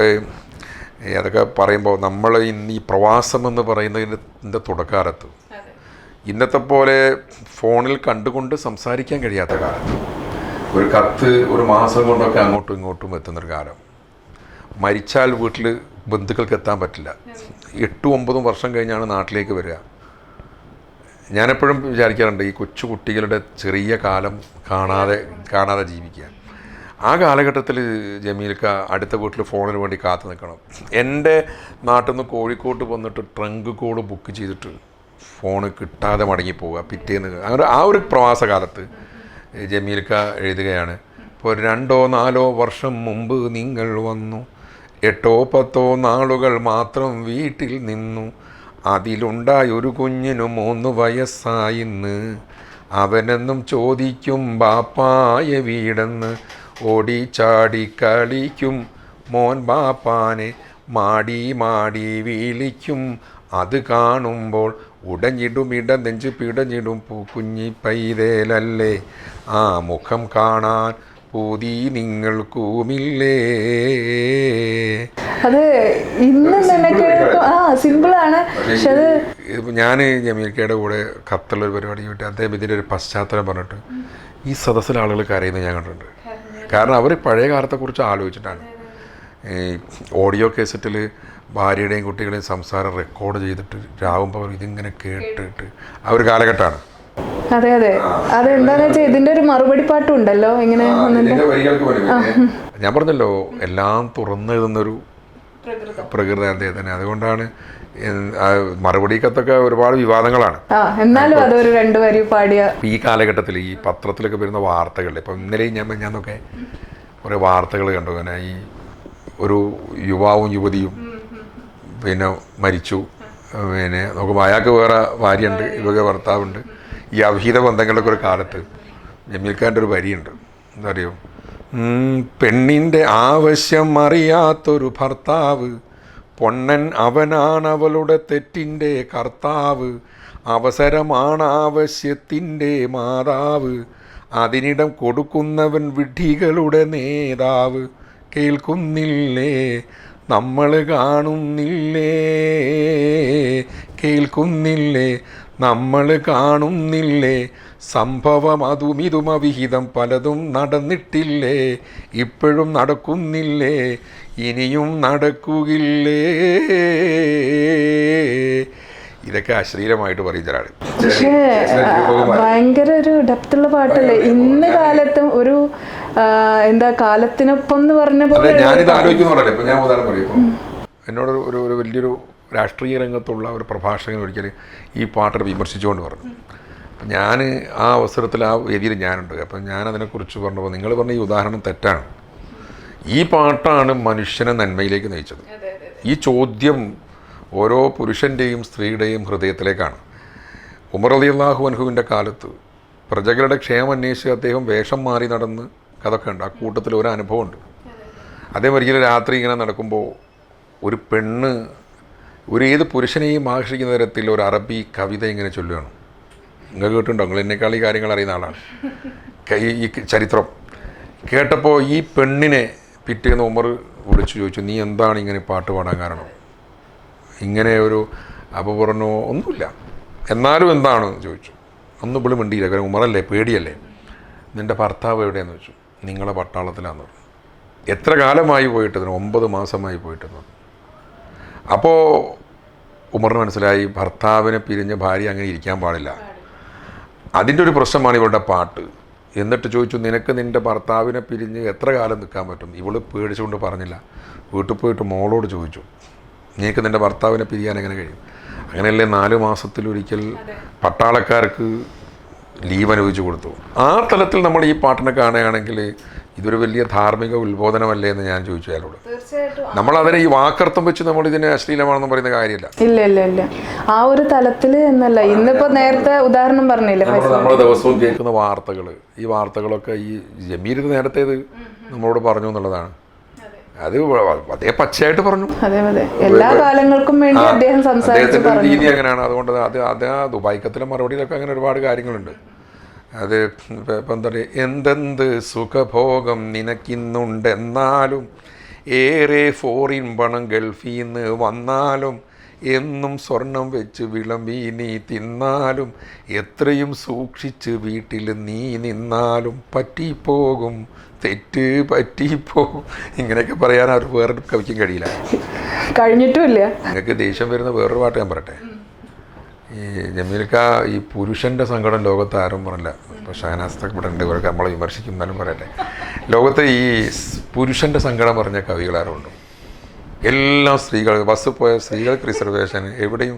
അതൊക്കെ പറയുമ്പോൾ നമ്മൾ ഇന്ന് ഈ പ്രവാസം എന്ന് പറയുന്നതിൻ്റെ തുടക്കാലത്ത് ഇന്നത്തെ പോലെ ഫോണിൽ കണ്ടുകൊണ്ട് സംസാരിക്കാൻ കഴിയാത്ത കാലത്ത് ഒരു കത്ത് ഒരു മാസം കൊണ്ടൊക്കെ അങ്ങോട്ടും ഇങ്ങോട്ടും എത്തുന്നൊരു കാലം. മരിച്ചാൽ വീട്ടിൽ ബന്ധുക്കൾക്ക് എത്താൻ പറ്റില്ല. 8-9 വർഷം കഴിഞ്ഞാണ് നാട്ടിലേക്ക് വരിക. ഞാനെപ്പോഴും വിചാരിക്കാറുണ്ട് ഈ കൊച്ചു കുട്ടികളുടെ ചെറിയ കാലം കാണാതെ ജീവിക്കുക. ആ കാലഘട്ടത്തിൽ ജമീൽക്ക അടുത്ത വീട്ടിൽ ഫോണിന് വേണ്ടി കാത്തു നിൽക്കണം. എൻ്റെ നാട്ടിൽ നിന്ന് കോഴിക്കോട്ട് വന്നിട്ട് ട്രങ്ക് കോൾ ബുക്ക് ചെയ്തിട്ട് ഫോണ് കിട്ടാതെ മടങ്ങിപ്പോവുക പിറ്റേന്ന്. അങ്ങനെ ആ ഒരു പ്രവാസകാലത്ത് ജമീൽക്ക എഴുതുകയാണ്, ഇപ്പോൾ 2-4 വർഷം മുമ്പ് നിങ്ങൾ വന്നു, 8-10 നാളുകൾ മാത്രം വീട്ടിൽ നിന്നു, അതിലുണ്ടായൊരു കുഞ്ഞിനു 3 വയസ്സായിന്ന്, അവനെന്നും ചോദിക്കും ബാപ്പായ വീടെന്ന്, ഓടിച്ചാടി കളിക്കും മോൻ ബാപ്പാനെ മാടി മാടി വിളിക്കും. അത് കാണുമ്പോൾ ഉടഞ്ഞിടും നെഞ്ചു പിടഞ്ഞിടും പൂക്കുഞ്ഞി പൈതലല്ലേ, ആ മുഖം കാണാൻ പൂതി നിങ്ങൾക്കുമില്ലേ. അത് ഇന്ന് നിനക്ക് സിമ്പിളാണ്, പക്ഷെ അത് ഞാൻ ജമീൽക്കയുടെ കൂടെ ഖത്തറിലൊരു പരിപാടി പോയിട്ട് അദ്ദേഹം ഇതിൻ്റെ ഒരു പശ്ചാത്തലം പറഞ്ഞിട്ട് ഈ സദസ്സിലെ ആളുകൾ കരയുന്നത് ഞാൻ കണ്ടിട്ടുണ്ട്. കാരണം അവർ പഴയ കാലത്തെക്കുറിച്ച് ആലോചിച്ചിട്ടാണ്. ഈ ഓഡിയോ കേസറ്റിൽ ഭാര്യയുടെയും കുട്ടികളുടെയും സംസാരം റെക്കോർഡ് ചെയ്തിട്ട് രാവുമ്പോൾ ഇതിങ്ങനെ കേട്ടിട്ട് ആ ഒരു കാലഘട്ടമാണ്. അതെ അതെ, അതെന്താന്ന് വെച്ചാൽ ഇതിന്റെ ഒരു മറുപടി പാട്ടും ഉണ്ടല്ലോ ഇങ്ങനെ. ഞാൻ പറഞ്ഞല്ലോ എല്ലാം തുറന്നെഴുതുന്നൊരു പ്രകൃതി അദ്ദേഹത്തിന്. അതുകൊണ്ടാണ് മറുപടി കത്തൊക്കെ ഒരുപാട് വിവാദങ്ങളാണ്. എന്നാലും അതൊരു 2 വരി പാടിയ ഈ കാലഘട്ടത്തിൽ ഈ പത്രത്തിലൊക്കെ വരുന്ന വാർത്തകളിൽ ഇപ്പം ഇന്നലെയും ഞാനൊക്കെ കുറേ വാർത്തകൾ കണ്ടു. അങ്ങനെ ഈ ഒരു യുവാവും യുവതിയും പിന്നെ മരിച്ചു, പിന്നെ നോക്കുമ്പോൾ അയാൾക്ക് വേറെ ഭാര്യയുണ്ട്, ഇവർക്ക് ഭർത്താവുണ്ട്. ഈ അവിഹിത ബന്ധങ്ങളുടെ ഒരു കാലത്ത് ജമീൽഖാൻ്റെ ഒരു വരിയുണ്ട്, എന്താ അറിയോ, പെണ്ണിൻ്റെ ആവശ്യം അറിയാത്തൊരു ഭർത്താവ്, പൊണ്ണൻ അവനാണവളുടെ തെറ്റിൻ്റെ കർത്താവ്, അവസരമാണ് ആവശ്യത്തിൻ്റെ മാതാവ്, അതിനിടം കൊടുക്കുന്നവൻ വിഡ്ഢികളുടെ നേതാവ്, കേൾക്കുന്നില്ലേ നമ്മൾ കാണുന്നില്ലേ, കേൾക്കുന്നില്ലേ നമ്മൾ കാണുന്നില്ലേ, സംഭവം അതുമിതും അവിഹിതം പലതും നടന്നിട്ടില്ലേ, ഇപ്പോഴും നടക്കുന്നില്ലേ, ഇനിയും നടക്കുകയില്ലേ. ഇതൊക്കെ അശ്ലീലമായിട്ട് പറയുന്നതാണ്. പക്ഷേ ഭയങ്കര ഒരു ഡെപ്തുള്ള പാട്ടല്ലേ. ഇന്ന് കാലത്തും ഒരു എന്താ കാലത്തിനൊപ്പം എന്ന് പറഞ്ഞ പോലെ ഞാനിത് ആലോചിക്കുന്നുണ്ടല്ലോ. ഇപ്പം ഞാൻ ഉദാഹരണം പറയും, എന്നോട് ഒരു വലിയൊരു രാഷ്ട്രീയ രംഗത്തുള്ള ഒരു പ്രഭാഷകൻ ഒരിക്കൽ ഈ പാട്ടിനെ വിമർശിച്ചുകൊണ്ട് പറഞ്ഞു. അപ്പം ഞാൻ ആ അവസരത്തിൽ ആ വേദിയിൽ ഞാനുണ്ട്. അപ്പം ഞാനതിനെക്കുറിച്ച് പറഞ്ഞപ്പോൾ നിങ്ങൾ പറഞ്ഞ ഈ ഉദാഹരണം തെറ്റാണ്. ഈ പാട്ടാണ് മനുഷ്യനെ നന്മയിലേക്ക് നയിച്ചത്. ഈ ചോദ്യം ഓരോ പുരുഷൻ്റെയും സ്ത്രീയുടെയും ഹൃദയത്തിലേക്കാണ്. ഉമർ റളിയല്ലാഹു അൻഹുവിൻ്റെ കാലത്ത് പ്രജകളുടെ ക്ഷേമം അന്വേഷിച്ച് അദ്ദേഹം വേഷം മാറി നടന്ന് അതൊക്കെ ഉണ്ട്. ആ കൂട്ടത്തിൽ ഒരു അനുഭവമുണ്ട്. അദ്ദേഹം ഒരിക്കലും രാത്രി ഇങ്ങനെ നടക്കുമ്പോൾ ഒരു പെണ്ണ് ഏത് പുരുഷനെയും ആകർഷിക്കുന്ന തരത്തിൽ ഒരു അറബി കവിത ഇങ്ങനെ ചൊല്ലുകയാണ്. നിങ്ങൾ കേട്ടിട്ടുണ്ടോ? നിങ്ങൾ എന്നെക്കാൾ ഈ കാര്യങ്ങൾ അറിയുന്ന ആളാണ്. ഈ ചരിത്രം കേട്ടപ്പോൾ ഈ പെണ്ണിനെ പിറ്റേന്ന് ഉമർ വിളിച്ചു ചോദിച്ചു, നീ എന്താണ് ഇങ്ങനെ പാട്ട് പാടാൻ കാരണം? ഇങ്ങനെ ഒരു അപ്പോൾ പറഞ്ഞു ഒന്നുമില്ല, എന്നാലും എന്താണെന്ന് ചോദിച്ചു. ഒന്നും ഇവിടെ മിണ്ടിയില്ല. കാരണം ഉമറല്ലേ, പേടിയല്ലേ. നിൻ്റെ ഭർത്താവ് എവിടെയാണെന്ന് ചോദിച്ചു. നിങ്ങളെ പട്ടാളത്തിലാന്ന് പറഞ്ഞു. എത്ര കാലമായി പോയിട്ടെന്ന്? 9 മാസമായി പോയിട്ടെന്ന് പറഞ്ഞു. അപ്പോൾ ഉമറിന് മനസ്സിലായി ഭർത്താവിനെ പിരിഞ്ഞ ഭാര്യ അങ്ങനെ ഇരിക്കാൻ പാടില്ല. അതിൻ്റെ ഒരു പ്രശ്നമാണ് ഇവളുടെ പാട്ട്. എന്നിട്ട് ചോദിച്ചു, നിനക്ക് നിൻ്റെ ഭർത്താവിനെ പിരിഞ്ഞ് എത്ര കാലം നിൽക്കാൻ പറ്റും? ഇവൾ പേടിച്ചുകൊണ്ട് പറഞ്ഞില്ല. വീട്ടിൽ പോയിട്ട് മോളോട് ചോദിച്ചു, നിനക്ക് നിൻ്റെ ഭർത്താവിനെ പിരിയാൻ എങ്ങനെ കഴിയും? അങ്ങനെയല്ലേ 4 മാസത്തിലൊരിക്കൽ പട്ടാളക്കാർക്ക് ലീവ് അനുവദിച്ചു കൊടുത്തു. ആ തലത്തിൽ നമ്മൾ ഈ പാട്ടിനെ കാണുകയാണെങ്കിൽ ഇതൊരു വലിയ ധാർമ്മിക ഉത്ബോധനമല്ലേ എന്ന് ഞാൻ ചോദിച്ചു അയാളോട്. നമ്മളതിനെ ഈ വാക്കർത്ഥം വെച്ച് നമ്മൾ ഇതിനെ അശ്ലീലമാണെന്ന് പറയുന്ന കാര്യമില്ല. ഇല്ല ഇല്ല ഇല്ല, ആ ഒരു തലത്തിൽ എന്നല്ല. ഇന്നിപ്പോ നേരത്തെ ഉദാഹരണം പറഞ്ഞില്ലേ, നമ്മൾ ദിവസവും കേൾക്കുന്ന വാർത്തകൾ, ഈ വാർത്തകളൊക്കെ ഈ ജമീൽ നേരത്തേത് നമ്മളോട് പറഞ്ഞു എന്നുള്ളതാണ്. അത് അതേ പച്ചയായിട്ട് പറഞ്ഞു. എല്ലാ കാലങ്ങൾക്കും വേണ്ടി അദ്ദേഹം സംസാരിച്ചു പറഞ്ഞു. രീതി അങ്ങനെയാണ്. അതുകൊണ്ട് അത് ആ ദുബായ്ക്കത്തിലെ മറുപടിയിലൊക്കെ അങ്ങനെ ഒരുപാട് കാര്യങ്ങളുണ്ട്. അത് ഇപ്പം എന്താ പറയുക, എന്തെന്ത് സുഖഭോഗം നിനക്കിന്നുണ്ടെന്നാലും ഏറെ ഫോറിൻ പണം ഗൾഫിൽ നിന്ന് വന്നാലും എന്നും സ്വർണം വെച്ച് വിളമ്പി നീ തിന്നാലും എത്രയും സൂക്ഷിച്ച് വീട്ടിൽ നീ നിന്നാലും പറ്റിപ്പോകും, തെറ്റ് പറ്റിപ്പോകും. ഇങ്ങനെയൊക്കെ പറയാൻ അവർ വേറൊരു കവിക്കും കഴിയില്ല, കഴിഞ്ഞിട്ടുമില്ല. നിങ്ങൾക്ക് ദേഷ്യം വരുന്ന വേറൊരു പാട്ട് ഞാൻ പറയട്ടെ. ഈ ജമീൽക്ക ഈ പുരുഷൻ്റെ സങ്കടം ലോകത്ത് ആരും പറഞ്ഞില്ല. ഇപ്പോൾ ഷഹനാസ്തൊക്കെ ഇവിടെ ഉണ്ട്, ഇവരൊക്കെ നമ്മളെ വിമർശിക്കുന്നാലും പറയട്ടെ. ലോകത്ത് ഈ പുരുഷൻ്റെ സങ്കടം പറഞ്ഞ കവികളാരുണ്ട്? എല്ലാ സ്ത്രീകൾ, ബസ് പോയ സ്ത്രീകൾക്ക് റിസർവേഷൻ, എവിടെയും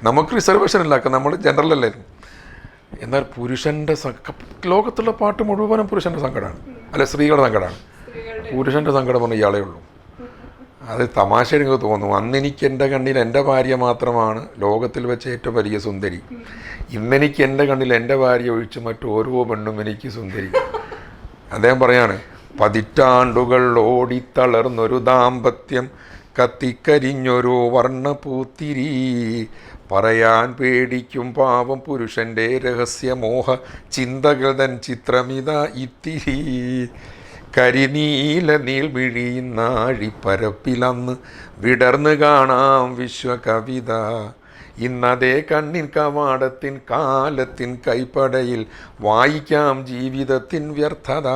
നമുക്ക് റിസർവേഷൻ ഇല്ല, നമ്മൾ ജനറലല്ലായിരുന്നു. എന്നാൽ പുരുഷൻ്റെ ലോകത്തുള്ള പാട്ട് മുഴുവനും പുരുഷൻ്റെ സങ്കടമാണ്, അല്ല സ്ത്രീകളുടെ സങ്കടമാണ്. പുരുഷൻ്റെ സങ്കടം പറഞ്ഞ ഇയാളേ ഉള്ളൂ. അത് തമാശ എനിക്ക് തോന്നും. അന്നെനിക്ക് എൻ്റെ കണ്ണിൽ എൻ്റെ ഭാര്യ മാത്രമാണ് ലോകത്തിൽ വെച്ച് ഏറ്റവും വലിയ സുന്ദരി. ഇന്നെനിക്ക് എൻ്റെ കണ്ണിൽ എൻ്റെ ഭാര്യ ഒഴിച്ച് മറ്റോരോ പെണ്ണും എനിക്ക് സുന്ദരി. അദ്ദേഹം പറയാണ്, 10 ഓടിത്തളർന്നൊരു ദാമ്പത്യം കത്തിക്കരിഞ്ഞൊരു വർണ്ണപൂത്തിരി, പറയാൻ പേടിക്കും പാവം പുരുഷൻ്റെ രഹസ്യമോഹ ചിന്തകൾ തൻ ചിത്രമിത ഇത്തിരി. കരിനീല നീൾമിഴിയുന്നാഴിപ്പരപ്പിലന്ന് വിടർന്ന് കാണാം വിശ്വകവിത. ഇന്നതേ കണ്ണിൻ കവാടത്തിൻ കാലത്തിൻ കൈപ്പടയിൽ വായിക്കാം ജീവിതത്തിൻ വ്യർത്ഥത.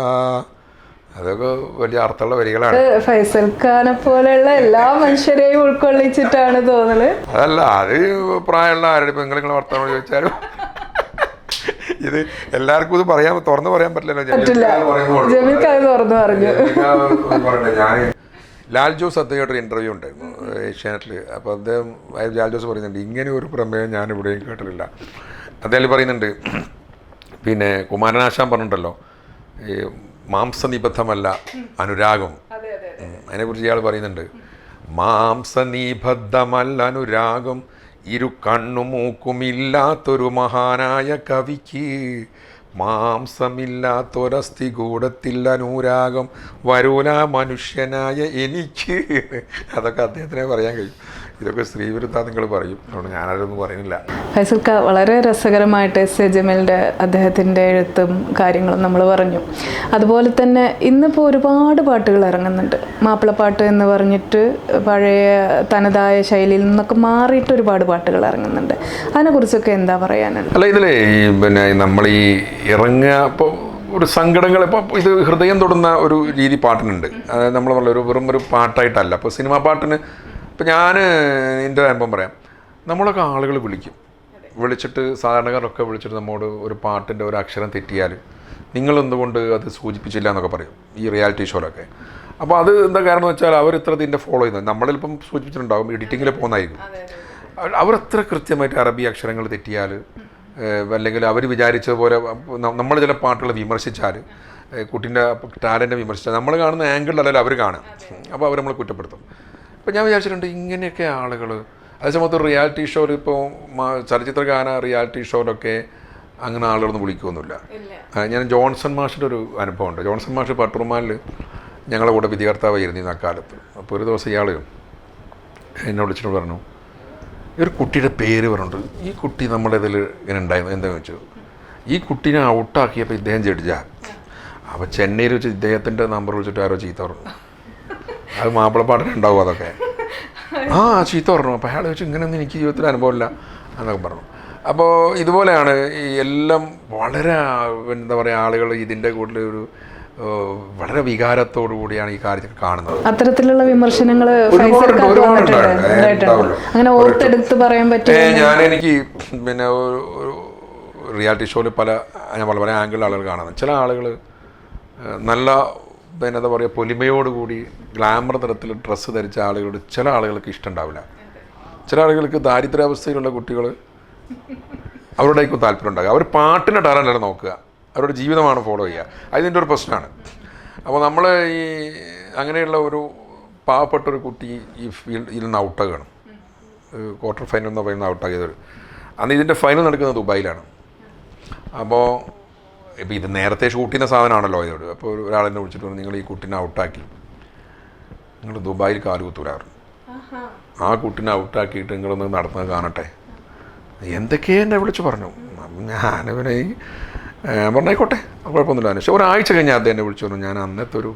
അതൊക്കെ വലിയ അർത്ഥമുള്ള വരികളാണ്. ഫൈസൽ ഖാനെ പോലെയുള്ള എല്ലാ മനുഷ്യരെയും ഉൾക്കൊള്ളിച്ചിട്ടാണ് തോന്നുന്നത്. അതല്ല, അത് പ്രായമുള്ള ആരുടെ ഇപ്പം നിങ്ങൾ വർത്തമാനം ചോദിച്ചാലും ഇത് എല്ലാവർക്കും ഇത് തുറന്നു പറയാൻ പറ്റില്ലല്ലോ. ജമീൽക്ക് അത് തുറന്നു പറഞ്ഞു. ഞാൻ ലാൽ ജോസ് അദ്ദേഹമായിട്ടൊരു ഇൻ്റർവ്യൂ ഉണ്ടായിരുന്നു ഏഷ്യാനെറ്റിൽ. അപ്പോൾ അദ്ദേഹം ലാൽ ജോസ് പറയുന്നുണ്ട്, ഇങ്ങനെ ഒരു പ്രമേയം ഞാൻ ഇവിടെയും കേട്ടിട്ടില്ല. അദ്ദേഹം പറയുന്നുണ്ട്, പിന്നെ കുമാരനാശാൻ പറഞ്ഞിട്ടുണ്ടല്ലോ, ഈ മാംസനിബദ്ധമല്ല അനുരാഗം. അതിനെക്കുറിച്ച് ഇയാൾ പറയുന്നുണ്ട്, മാംസനിബദ്ധമല്ല അനുരാഗം, ഇരു കണ്ണുമൂക്കുമില്ലാത്തൊരു മഹാനായ കവിക്ക്, മാംസമില്ലാത്തൊരസ്ഥികൂടത്തിൽ അനുരാഗം വരൂല മനുഷ്യനായ എനിക്ക്. അതൊക്കെ അദ്ദേഹത്തിനെ പറയാൻ കഴിയും. ഇതൊക്കെ സ്ത്രീവിരുദ്ധ നിങ്ങൾ പറയും, അതുകൊണ്ട് ഞാനതൊന്നും പറയുന്നില്ല. ഫൈസൽ ഖാൻ വളരെ രസകരമായിട്ട് എസ്.എ. ജമീലിൻ്റെ അദ്ദേഹത്തിൻ്റെ എഴുത്തും കാര്യങ്ങളും നമ്മൾ പറഞ്ഞു. അതുപോലെ തന്നെ ഇന്നിപ്പോൾ ഒരുപാട് പാട്ടുകൾ ഇറങ്ങുന്നുണ്ട്. മാപ്പിളപ്പാട്ട് എന്ന് പറഞ്ഞിട്ട് പഴയ തനതായ ശൈലിയിൽ നിന്നൊക്കെ മാറിയിട്ട് ഒരുപാട് പാട്ടുകൾ ഇറങ്ങുന്നുണ്ട്. അതിനെക്കുറിച്ചൊക്കെ എന്താ പറയാനുള്ളത്? അല്ല, ഇതിലേ പിന്നെ നമ്മൾ ഈ ഇറങ്ങുക ഇപ്പോൾ ഒരു സങ്കടങ്ങൾ, ഇപ്പോൾ ഇത് ഹൃദയം തൊടുന്ന ഒരു രീതി പാട്ടിനുണ്ട്. അതായത് നമ്മൾ വെറും ഒരു പാട്ടായിട്ടല്ല. ഇപ്പോൾ സിനിമാ പാട്ടിന് ഇപ്പം ഞാൻ എൻ്റെ അനുഭവം പറയാം. നമ്മളൊക്കെ ആളുകൾ വിളിച്ചിട്ട് സാധാരണക്കാരൊക്കെ വിളിച്ചിട്ട് നമ്മോട് ഒരു പാട്ടിൻ്റെ ഒരു അക്ഷരം തെറ്റിയാൽ നിങ്ങളെന്തുകൊണ്ട് അത് സൂചിപ്പിച്ചില്ല എന്നൊക്കെ പറയും ഈ റിയാലിറ്റി ഷോയിലൊക്കെ. അപ്പോൾ അത് എന്താ കാരണം എന്ന് വെച്ചാൽ അവർ ഇത്ര ഇതിൻ്റെ ഫോളോ ചെയ്യുന്നത്. നമ്മളിപ്പം സൂചിപ്പിച്ചിട്ടുണ്ടാകും, എഡിറ്റിങ്ങിൽ പോകുന്നതായിരിക്കും. അവരത്ര കൃത്യമായിട്ട് അറബി അക്ഷരങ്ങൾ തെറ്റിയാൽ, അല്ലെങ്കിൽ അവർ വിചാരിച്ചതുപോലെ നമ്മൾ ചില പാട്ടുകൾ വിമർശിച്ചാൽ, കുട്ടീൻ്റെ ടാലൻറ്റ് വിമർശിച്ചാൽ, നമ്മൾ കാണുന്ന ആംഗിളിലല്ല അവർ കാണുക. അപ്പോൾ അവർ നമ്മളെ കുറ്റപ്പെടുത്തും. അപ്പോൾ ഞാൻ വിചാരിച്ചിട്ടുണ്ട്, ഇങ്ങനെയൊക്കെ ആളുകൾ അതേസമയത്ത് ഒരു റിയാലിറ്റി ഷോയിൽ, ഇപ്പോൾ ചലച്ചിത്രഗാന റിയാലിറ്റി ഷോയിലൊക്കെ അങ്ങനെ ആളുകളൊന്നും വിളിക്കുകയൊന്നുമില്ല. ഞാൻ ജോൺസൺ മാഷിൻ്റെ ഒരു അനുഭവമുണ്ട്. ജോൺസൺ മാഷ് പട്ടുറുമാലിൽ ഞങ്ങളുടെ കൂടെ വിധികർത്താവായിരുന്നു അക്കാലത്ത്. അപ്പോൾ ഒരു ദിവസം ഇയാൾ എന്നെ വിളിച്ചിട്ട് പറഞ്ഞു, ഈ ഒരു കുട്ടിയുടെ പേര് പറഞ്ഞിട്ട്, ഈ കുട്ടി നമ്മുടെ ഇതിൽ ഇങ്ങനെ ഉണ്ടായിരുന്നു. എന്താണെന്ന് വെച്ചു, ഈ കുട്ടീനെ ഔട്ടാക്കിയപ്പോൾ ഇദ്ദേഹം ജഡ്ജാ. അപ്പോൾ ചെന്നൈയിൽ വെച്ച് ഇദ്ദേഹത്തിൻ്റെ നമ്പർ വിളിച്ചിട്ട് ആരോ ചീത്ത പറഞ്ഞു. അത് മാപ്പിളപ്പാട്ടിനുണ്ടാവും അതൊക്കെ. ചീത്ത പറഞ്ഞു. അപ്പോൾ അയാൾ വെച്ച് ഇങ്ങനെയൊന്നും എനിക്ക് ജീവിതത്തിൽ അനുഭവമില്ല എന്നൊക്കെ പറഞ്ഞു. അപ്പോൾ ഇതുപോലെയാണ് ഈ എല്ലാം വളരെ എന്താ പറയുക, ആളുകൾ ഇതിൻ്റെ കൂടുതൽ ഒരു വളരെ വികാരത്തോടു കൂടിയാണ് ഈ കാര്യത്തിൽ കാണുന്നത്. അത്തരത്തിലുള്ള വിമർശനങ്ങൾ എനിക്ക് പിന്നെ റിയാലിറ്റി ഷോയിൽ പല ആംഗിളിൽ ആളുകൾ കാണുന്നത്. ചില ആളുകൾ നല്ല പിന്നെ എന്താ പറയുക, പൊലിമയോടുകൂടി ഗ്ലാമർ തരത്തിൽ ഡ്രസ്സ് ധരിച്ച ആളുകളോട് ചില ആളുകൾക്ക് ഇഷ്ടമുണ്ടാവില്ല. ചില ആളുകൾക്ക് ദാരിദ്ര്യാവസ്ഥയിലുള്ള കുട്ടികൾ അവരുടേക്കും താല്പര്യം ഉണ്ടാകുക. അവർ പാട്ടിൻ്റെ ടാലൻ്റല്ല നോക്കുക, അവരുടെ ജീവിതമാണ് ഫോളോ ചെയ്യുക. അതിൻ്റെ ഒരു പ്രശ്നമാണ്. അപ്പോൾ നമ്മൾ ഈ അങ്ങനെയുള്ള ഒരു പാവപ്പെട്ടൊരു കുട്ടി ഈ ഫീൽഡിൽ നിന്ന് ഔട്ടാകണം. ക്വാർട്ടർ ഫൈനൽ എന്ന് പറയുന്ന ഔട്ടാക്കിയതൊരു അന്ന് ഇതിൻ്റെ ഫൈനൽ നടക്കുന്നത് ദുബായിലാണ്. അപ്പോൾ ഇപ്പോൾ ഇത് നേരത്തെ ഷൂട്ട് ചെയ്യുന്ന സാധനമാണല്ലോ ഇതോട്. അപ്പോൾ ഒരാളെന്നെ വിളിച്ചിട്ട് പറഞ്ഞു, നിങ്ങൾ ഈ കുട്ടീനെ ഔട്ടാക്കി നിങ്ങൾ ദുബായിൽ കാലുകുത്തൂരാറ്, ആ കുട്ടീനെ ഔട്ടാക്കിയിട്ട് നിങ്ങളൊന്ന് നടന്നത് കാണട്ടെ. എന്തൊക്കെയോ എന്നെ വിളിച്ച് പറഞ്ഞു. ഞാനിവനെ പറഞ്ഞായിക്കോട്ടെ, കുഴപ്പമൊന്നുമില്ല. പക്ഷേ ഒരാഴ്ച കഴിഞ്ഞാൽ അദ്ദേഹം എന്നെ വിളിച്ചു പറഞ്ഞു, ഞാൻ അന്നത്തെ ഒരു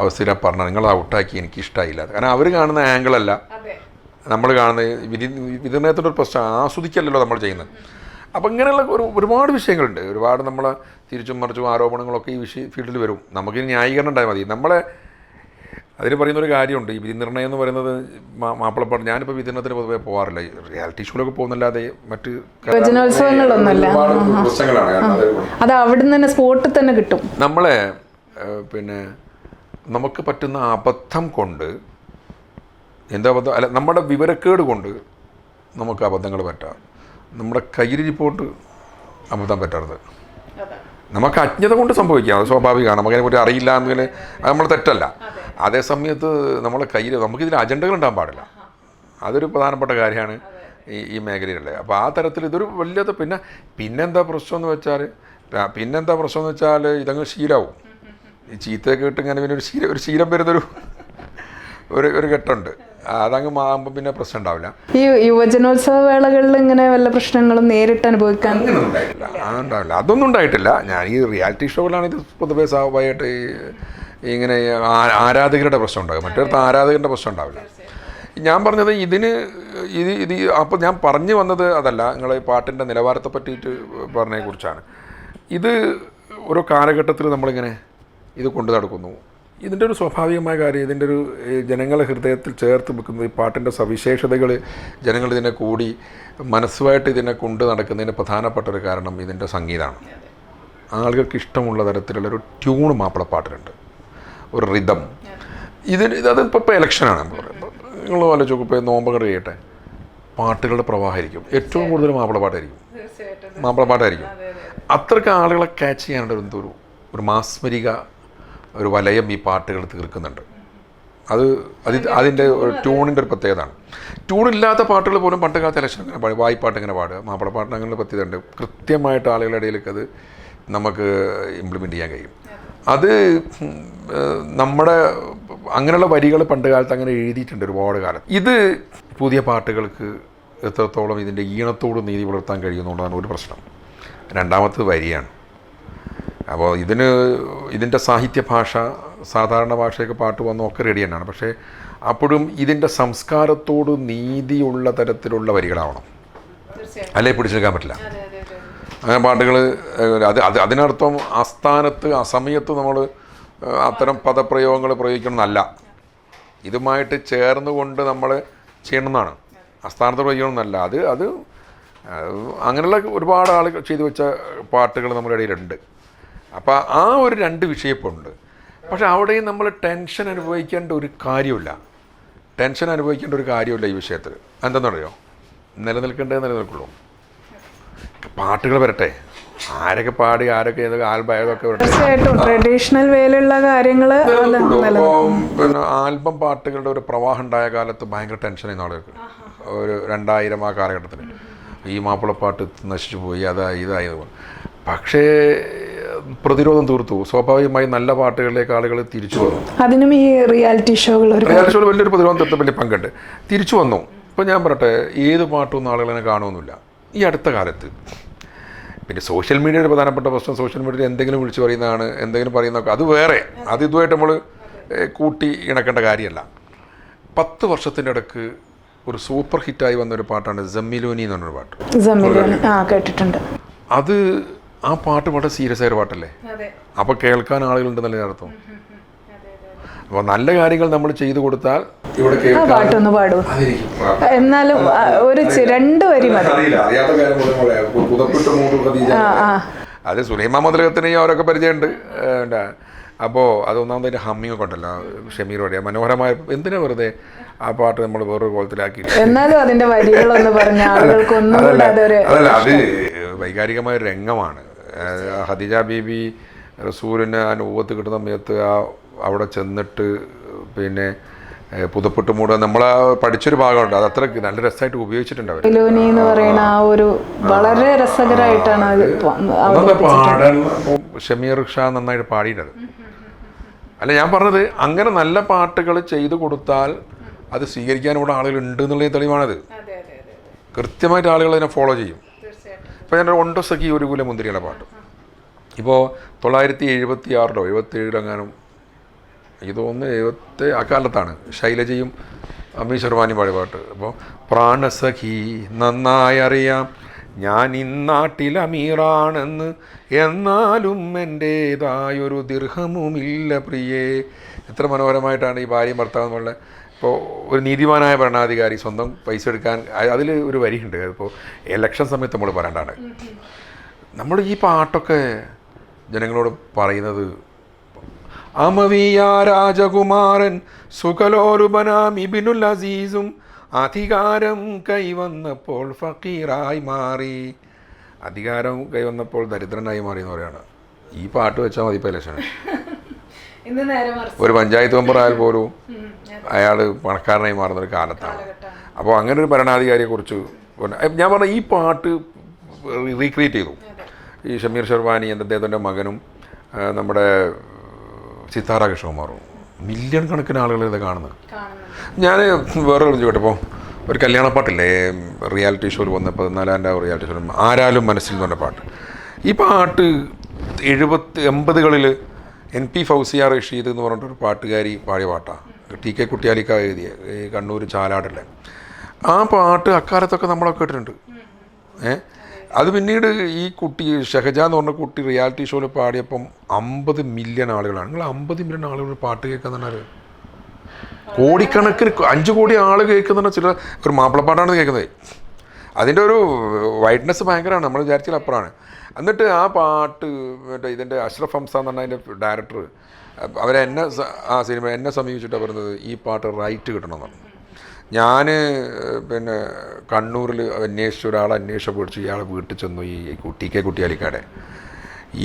അവസ്ഥയിലാണ് പറഞ്ഞത്, നിങ്ങൾ ഔട്ടാക്കി എനിക്കിഷ്ടമായില്ല. കാരണം അവർ കാണുന്ന ആംഗിളല്ല നമ്മൾ കാണുന്ന വിധിനയത്തിൻ്റെ ഒരു പ്രശ്നം ആസ്വദിക്കല്ലോ നമ്മൾ ചെയ്യുന്നത്. അപ്പോൾ ഇങ്ങനെയുള്ള ഒരുപാട് വിഷയങ്ങളുണ്ട്. ഒരുപാട് നമ്മൾ തിരിച്ചും മറിച്ചും ആരോപണങ്ങളൊക്കെ ഈ ഫീൽഡിൽ വരും. നമുക്കിനി ന്യായീകരണം ഉണ്ടായാൽ മതി. നമ്മളെ അതിന് പറയുന്നൊരു കാര്യമുണ്ട്, ഈ വിധി നിർണ്ണയം എന്ന് പറയുന്നത് മാപ്പിളപ്പാട്ട്. ഞാനിപ്പോൾ വിധിനത്തിന് പൊതുവെ പോകാറില്ല, റിയാലിറ്റി ഷോയിലൊക്കെ പോകുന്നല്ലാതെ മറ്റ് അത് അവിടെ തന്നെ സ്പോട്ടിൽ തന്നെ കിട്ടും. നമ്മളെ പിന്നെ നമുക്ക് പറ്റുന്ന അബദ്ധം കൊണ്ട്, എന്താ അബദ്ധം അല്ല, നമ്മുടെ വിവരക്കേട് കൊണ്ട് നമുക്ക് അബദ്ധങ്ങൾ പറ്റാം. നമ്മുടെ കയ്യിലിരിപ്പോട്ട് അബദ്ധം പറ്റരുത്. നമുക്ക് അജ്ഞത കൊണ്ട് സംഭവിക്കാം, അത് സ്വാഭാവികമാണ്. നമുക്കതിനെക്കുറിച്ച് അറിയില്ല എങ്കിൽ അത് നമ്മൾ തെറ്റല്ല. അതേ സമയത്ത് നമ്മളെ കയ്യിൽ നമുക്കിതിൽ അജണ്ടകൾ ഉണ്ടാകാൻ പാടില്ല. അതൊരു പ്രധാനപ്പെട്ട കാര്യമാണ് ഈ മേഖലയിലുള്ളത്. അപ്പോൾ ആ തരത്തിൽ ഇതൊരു വലിയത്. പിന്നെന്താ പ്രശ്നം എന്ന് വെച്ചാൽ ഇതങ്ങ് ശീലമാവും. ഈ ചീത്തയൊക്കെ ഇട്ട് ഇങ്ങനെ പിന്നെ ഒരു ശീലം വരുന്നൊരു ഒരു ഘട്ടമുണ്ട്. അതങ്ങ് മാറുമ്പോൾ പിന്നെ പ്രശ്നം ഉണ്ടാവില്ല. ഈ യുവജനോത്സവ വേളകളിൽ ഇങ്ങനെ വല്ല പ്രശ്നങ്ങളും നേരിട്ട് അനുഭവിക്കാൻ അങ്ങനെ ഉണ്ടായിട്ടില്ല, അതുണ്ടാവില്ല, അതൊന്നും ഉണ്ടായിട്ടില്ല. ഞാൻ ഈ റിയാലിറ്റി ഷോകളാണ് ഇത് പൊതുവെ സ്വാഭാവികമായിട്ട് ഇങ്ങനെ ആരാധകരുടെ പ്രശ്നം ഉണ്ടാകും, മറ്റൊരു ആരാധകരുടെ പ്രശ്നം ഉണ്ടാവില്ല. ഞാൻ പറഞ്ഞത് ഇത് അപ്പോൾ ഞാൻ പറഞ്ഞു വന്നത് അതല്ല, നിങ്ങൾ ഈ പാട്ടിൻ്റെ നിലവാരത്തെ പറ്റിയിട്ട് പറഞ്ഞതിനെ കുറിച്ചാണ്. ഇത് ഓരോ കാലഘട്ടത്തിൽ നമ്മളിങ്ങനെ ഇത് കൊണ്ടു നടക്കുന്നു. ഇതിൻ്റെ ഒരു സ്വാഭാവികമായ കാര്യം, ഇതിൻ്റെ ഒരു ജനങ്ങളെ ഹൃദയത്തിൽ ചേർത്ത് വെക്കുന്നത് ഈ പാട്ടിൻ്റെ സവിശേഷതകൾ ജനങ്ങൾ ഇതിനെ കൂടി മനസ്സുമായിട്ട് ഇതിനെ കൊണ്ട് നടക്കുന്നതിന് പ്രധാനപ്പെട്ട ഒരു കാരണം ഇതിൻ്റെ സംഗീതമാണ്. ആളുകൾക്ക് ഇഷ്ടമുള്ള തരത്തിലുള്ളൊരു ട്യൂൺ മാപ്പിളപ്പാട്ടിലുണ്ട്, ഒരു റിതം. അതിപ്പോൾ ഇലക്ഷനാണ് നമ്മൾ പറയുമ്പോൾ. നിങ്ങൾ ആലോചിച്ച് ഇപ്പോൾ നോമ്പുകൾ കഴിയട്ടെ, പാട്ടുകളുടെ പ്രവാഹമായിരിക്കും, ഏറ്റവും കൂടുതൽ മാപ്പിളപ്പാട്ടായിരിക്കും. അത്രയ്ക്ക് ആളുകളെ ക്യാച്ച് ചെയ്യാനുള്ള ഒരു മാസ്മരിക ഒരു വലയം ഈ പാട്ടുകൾ തീർക്കുന്നുണ്ട്. അതിൻ്റെ ഒരു ട്യൂണിൻ്റെ ഒരു പ്രത്യേകതയാണ്. ട്യൂണില്ലാത്ത പാട്ടുകൾ പോലും പണ്ട് കാലത്ത് ഇലക്ഷൻ ഇങ്ങനെ പാടും, വായ്പാട്ട് ഇങ്ങനെ പാടുക, മാപ്പിളപ്പാട്ടിന് അങ്ങനെ പ്രത്യേകത ഉണ്ട്. കൃത്യമായിട്ട് ആളുകളുടെ ഇടയിലേക്ക് അത് നമുക്ക് ഇംപ്ലിമെൻ്റ് ചെയ്യാൻ കഴിയും. അത് നമ്മുടെ അങ്ങനെയുള്ള വരികൾ പണ്ട് കാലത്ത് അങ്ങനെ എഴുതിയിട്ടുണ്ട് ഒരുപാട് കാലം. ഇത് പുതിയ പാട്ടുകൾക്ക് എത്രത്തോളം ഇതിൻ്റെ ഈണത്തോട് നീതി പുലർത്താൻ കഴിയുന്നുള്ളതാണ് ഒരു പ്രശ്നം. രണ്ടാമത്തത് വരിയാണ്. അപ്പോൾ ഇതിൻ്റെ സാഹിത്യ ഭാഷ, സാധാരണ ഭാഷയൊക്കെ പാട്ട് വന്നു ഒക്കെ റെഡി തന്നെയാണ്. പക്ഷേ അപ്പോഴും ഇതിൻ്റെ സംസ്കാരത്തോട് നീതിയുള്ള തരത്തിലുള്ള വരികളാവണം, അല്ലേ പിടിച്ചെടുക്കാൻ പറ്റില്ല. അങ്ങനെ പാട്ടുകൾ അതിനർത്ഥം ആസ്ഥാനത്ത് അസമയത്ത് നമ്മൾ അത്തരം പദപ്രയോഗങ്ങൾ പ്രയോഗിക്കണമെന്നല്ല, ഇതുമായിട്ട് ചേർന്നുകൊണ്ട് നമ്മൾ ചെയ്യണമെന്നാണ്. ആസ്ഥാനത്ത് പ്രയോഗിക്കണമെന്നല്ല. അത് അങ്ങനെയുള്ള ഒരുപാട് ആളുകൾ ചെയ്തു വെച്ച പാട്ടുകൾ നമ്മുടെ ഇടയിലുണ്ട്. അപ്പോൾ ആ ഒരു രണ്ട് വിഷയപ്പുണ്ട്. പക്ഷെ അവിടെയും നമ്മൾ ടെൻഷൻ അനുഭവിക്കേണ്ട ഒരു കാര്യമില്ല ഈ വിഷയത്തിൽ. എന്താണെന്നറിയോ, നിലനിൽക്കേണ്ടത് നിലനിൽക്കുള്ളൂ. പാട്ടുകൾ വരട്ടെ, ആരൊക്കെ പാടി ആരൊക്കെ ഏതൊക്കെ ആൽബം ഏതൊക്കെ വരട്ടെ. തീർച്ചയായിട്ടും ട്രഡീഷണൽ വേലുള്ള കാര്യങ്ങൾ. പിന്നെ ആൽബം പാട്ടുകളുടെ ഒരു പ്രവാഹം ഉണ്ടായ കാലത്ത് ഭയങ്കര ടെൻഷനായിരുന്നു ആളുകൾക്ക്. ഒരു 2000 ആ കാലഘട്ടത്തിൽ ഈ മാപ്പിളപ്പാട്ട് നശിച്ചു പോയി, ഇതായത്. പക്ഷേ പ്രതിരോധം തീർത്തു. സ്വാഭാവികമായി നല്ല പാട്ടുകളിലേക്ക് ആളുകൾ തിരിച്ചു വന്നു. അതിനും ഈ റിയാലിറ്റി ഷോകൾ വലിയൊരു പ്രതിരോധം തീർത്തപ്പോൾ പങ്കുണ്ട്, തിരിച്ചു വന്നു. ഇപ്പോൾ ഞാൻ പറയട്ടെ, ഏത് പാട്ടൊന്നും ആളുകളെ കാണുമൊന്നുമില്ല ഈ അടുത്ത കാലത്ത്. പിന്നെ സോഷ്യൽ മീഡിയയുടെ പ്രധാനപ്പെട്ട പ്രശ്നം, സോഷ്യൽ മീഡിയയിൽ എന്തെങ്കിലും വിളിച്ചു പറയുന്നതാണ്, എന്തെങ്കിലും പറയുന്നതൊക്കെ അത് വേറെ, ഇതുമായിട്ട് നമ്മൾ കൂട്ടി ഇണക്കേണ്ട കാര്യമല്ല. 10 വർഷത്തിൻ്റെ ഇടയ്ക്ക് ഒരു സൂപ്പർ ഹിറ്റായി വന്നൊരു പാട്ടാണ് ജമ്മിലൂനി എന്ന് പറഞ്ഞൊരു പാട്ട്. കേട്ടിട്ടുണ്ട്. ആ പാട്ട് വളരെ സീരിയസ് ആയൊരു പാട്ടല്ലേ. അപ്പോൾ കേൾക്കാൻ ആളുകളുണ്ടെന്നല്ലേ അർത്ഥം. അപ്പോൾ നല്ല കാര്യങ്ങൾ നമ്മൾ ചെയ്തു കൊടുത്താൽ പാട്ടൊന്ന് പാടും. എന്നാലും ഒരു 2 വരി മതി. അത് സുലൈമാൻ മുതലകത്തിനെയും അവരൊക്കെ പരിചയമുണ്ട്. അപ്പോൾ അതൊന്നാമത് അതിൻ്റെ ഹമ്മിങ് ഒക്കെ ഉണ്ടല്ലോ, ഷമീർ വഴിയ മനോഹരമായ. എന്തിനാ വെറുതെ ആ പാട്ട് നമ്മൾ വേറൊരു കോലത്തിലാക്കി. എന്നാലും അതിൻ്റെ വരികളൊന്ന് പറഞ്ഞ ആളുകൾക്കൊന്നും. അതല്ല, അത് വൈകാരികമായ ഒരു രംഗമാണ്. ഖദീജ ബീബി റസൂലിന് ആ നൂവത്ത് കിട്ടുന്ന സമയത്ത് അവിടെ ചെന്നിട്ട് പിന്നെ പുതപ്പിട്ട് മൂടുക, നമ്മൾ പഠിച്ചൊരു ഭാഗമുണ്ട്. അത് അത്ര നല്ല രസമായിട്ട് ഉപയോഗിച്ചിട്ടുണ്ട് അവർ. എന്ന് പറയുന്ന ആ ഒരു വളരെ രസകരമായിട്ടാണ് പാടാൻ ഷമീർ ഷാ നന്നായിട്ട് പാടിയിട്ടത്. അല്ല, ഞാൻ പറഞ്ഞത് അങ്ങനെ നല്ല പാട്ടുകൾ ചെയ്തു കൊടുത്താൽ അത് സ്വീകരിക്കാൻ ഇവിടെ ആളുകൾ ഉണ്ട് എന്നുള്ള തെളിവാണത്. കൃത്യമായിട്ട് ആളുകൾ അതിനെ ഫോളോ ചെയ്യും. ഇപ്പോൾ ഞാൻ ഒണ്ടോ സഖി ഒരു കുല മുന്തിരിയുടെ പാട്ട് ഇപ്പോൾ 1976 77 ഇതൊന്ന് 70 ആ കാലത്താണ് ശൈലജയും അമ്മി ശർവാനി പാടിയ പാട്ട്. അപ്പോൾ പ്രാണസഖി നന്നായി അറിയാം ഞാൻ ഇന്നാട്ടിൽ അമീറാണെന്ന്, എന്നാലും എൻ്റേതായൊരു ദിർഹമുമില്ല പ്രിയേ. എത്ര മനോഹരമായിട്ടാണ് ഈ ഭാര്യയും ഭർത്താവ് എന്നുള്ള. ഇപ്പോൾ ഒരു നീതിമാനായ ഭരണാധികാരി സ്വന്തം പൈസ എടുക്കാൻ അതിൽ ഒരു വരിയുണ്ട്. ഇപ്പോൾ ഇലക്ഷൻ സമയത്ത് നമ്മൾ പറയേണ്ടതാണ്. നമ്മൾ ഈ പാട്ടൊക്കെ ജനങ്ങളോട് പറയുന്നത് അമവിയ രാജകുമാരൻ സുഖലോലുബനാം ഇബ്നുൽ അസീസും അധികാരം കൈവന്നപ്പോൾ ഫക്കീറായി മാറി. അധികാരം കൈവന്നപ്പോൾ ദരിദ്രനായി മാറി എന്ന് പറയുകയാണ്. ഈ പാട്ട് വെച്ചാൽ മതി ഇപ്പോൾ ഇലക്ഷന്. ഒരു പഞ്ചായത്ത് മെമ്പറായാൽ പോലും അയാൾ പണക്കാരനായി മാറുന്നൊരു കാലത്താണ്. അപ്പോൾ അങ്ങനെ ഒരു ഭരണാധികാരിയെക്കുറിച്ച് ഞാൻ പറഞ്ഞ ഈ പാട്ട് റീക്രിയേറ്റ് ചെയ്തു ഈ ഷമീർ ഷെർവാനി, അദ്ദേഹത്തിൻ്റെ മകനും നമ്മുടെ സിത്താര കൃഷ്ണകുമാറും മില്യൺ കണക്കിന് ആളുകൾ ഇത് കാണുന്നത്. ഞാൻ വേറെ ചോദിക്കട്ടെ, ഇപ്പോൾ ഒരു കല്യാണപ്പാട്ടില്ലേ റിയാലിറ്റി ഷോയിൽ വന്ന 14 റിയാലിറ്റി ഷോയിൽ ആരാലും മനസ്സിൽ എന്ന് പറഞ്ഞ പാട്ട്. ഈ പാട്ട് 80-80കളിൽ NP ഫൗസിയ റഷീദ് എന്ന് പറഞ്ഞിട്ടൊരു പാട്ടുകാരി പാടിയ പാട്ടാണ്. TK കുട്ടിയാലിക്ക എഴുതിയ ഈ കണ്ണൂർ ചാലാടല്ലേ. ആ പാട്ട് അക്കാലത്തൊക്കെ നമ്മളൊക്കെ കേട്ടിട്ടുണ്ട്. അത് പിന്നീട് ഈ കുട്ടി ഷഹജ എന്ന് പറഞ്ഞ കുട്ടി റിയാലിറ്റി ഷോയിൽ പാടിയപ്പം 50 മില്യൺ ആളുകളാണ്. നിങ്ങൾ 50 മില്യൺ ആളുകൾ പാട്ട് കേൾക്കാൻ പറഞ്ഞാൽ കോടിക്കണക്കിന് 5 കോടി ആൾ കേൾക്കുന്ന ചില ഒരു മാപ്പിളപ്പാട്ടാണ് കേൾക്കുന്നത്. അതിൻ്റെ ഒരു വൈഡ്നെസ് ഭയങ്കരമാണ്, നമ്മൾ വിചാരിച്ചാൽ അപ്പുറമാണ്. എന്നിട്ട് ആ പാട്ട് മറ്റേ ഇതിൻ്റെ അഷ്റഫ് ഹംസ എന്ന് പറഞ്ഞ അതിൻ്റെ ഡയറക്ടർ ആ സിനിമ എന്നെ സമീപിച്ചിട്ടാണ് പറയുന്നത് ഈ പാട്ട് റൈറ്റ് കിട്ടണമെന്നാണ്. ഞാൻ പിന്നെ കണ്ണൂരിൽ അന്വേഷിച്ച ഒരാളെ പിടിച്ച് ഇയാളെ വീട്ടിൽ ചെന്നു. ഈ TK കുട്ടിയാലിക്കാടെ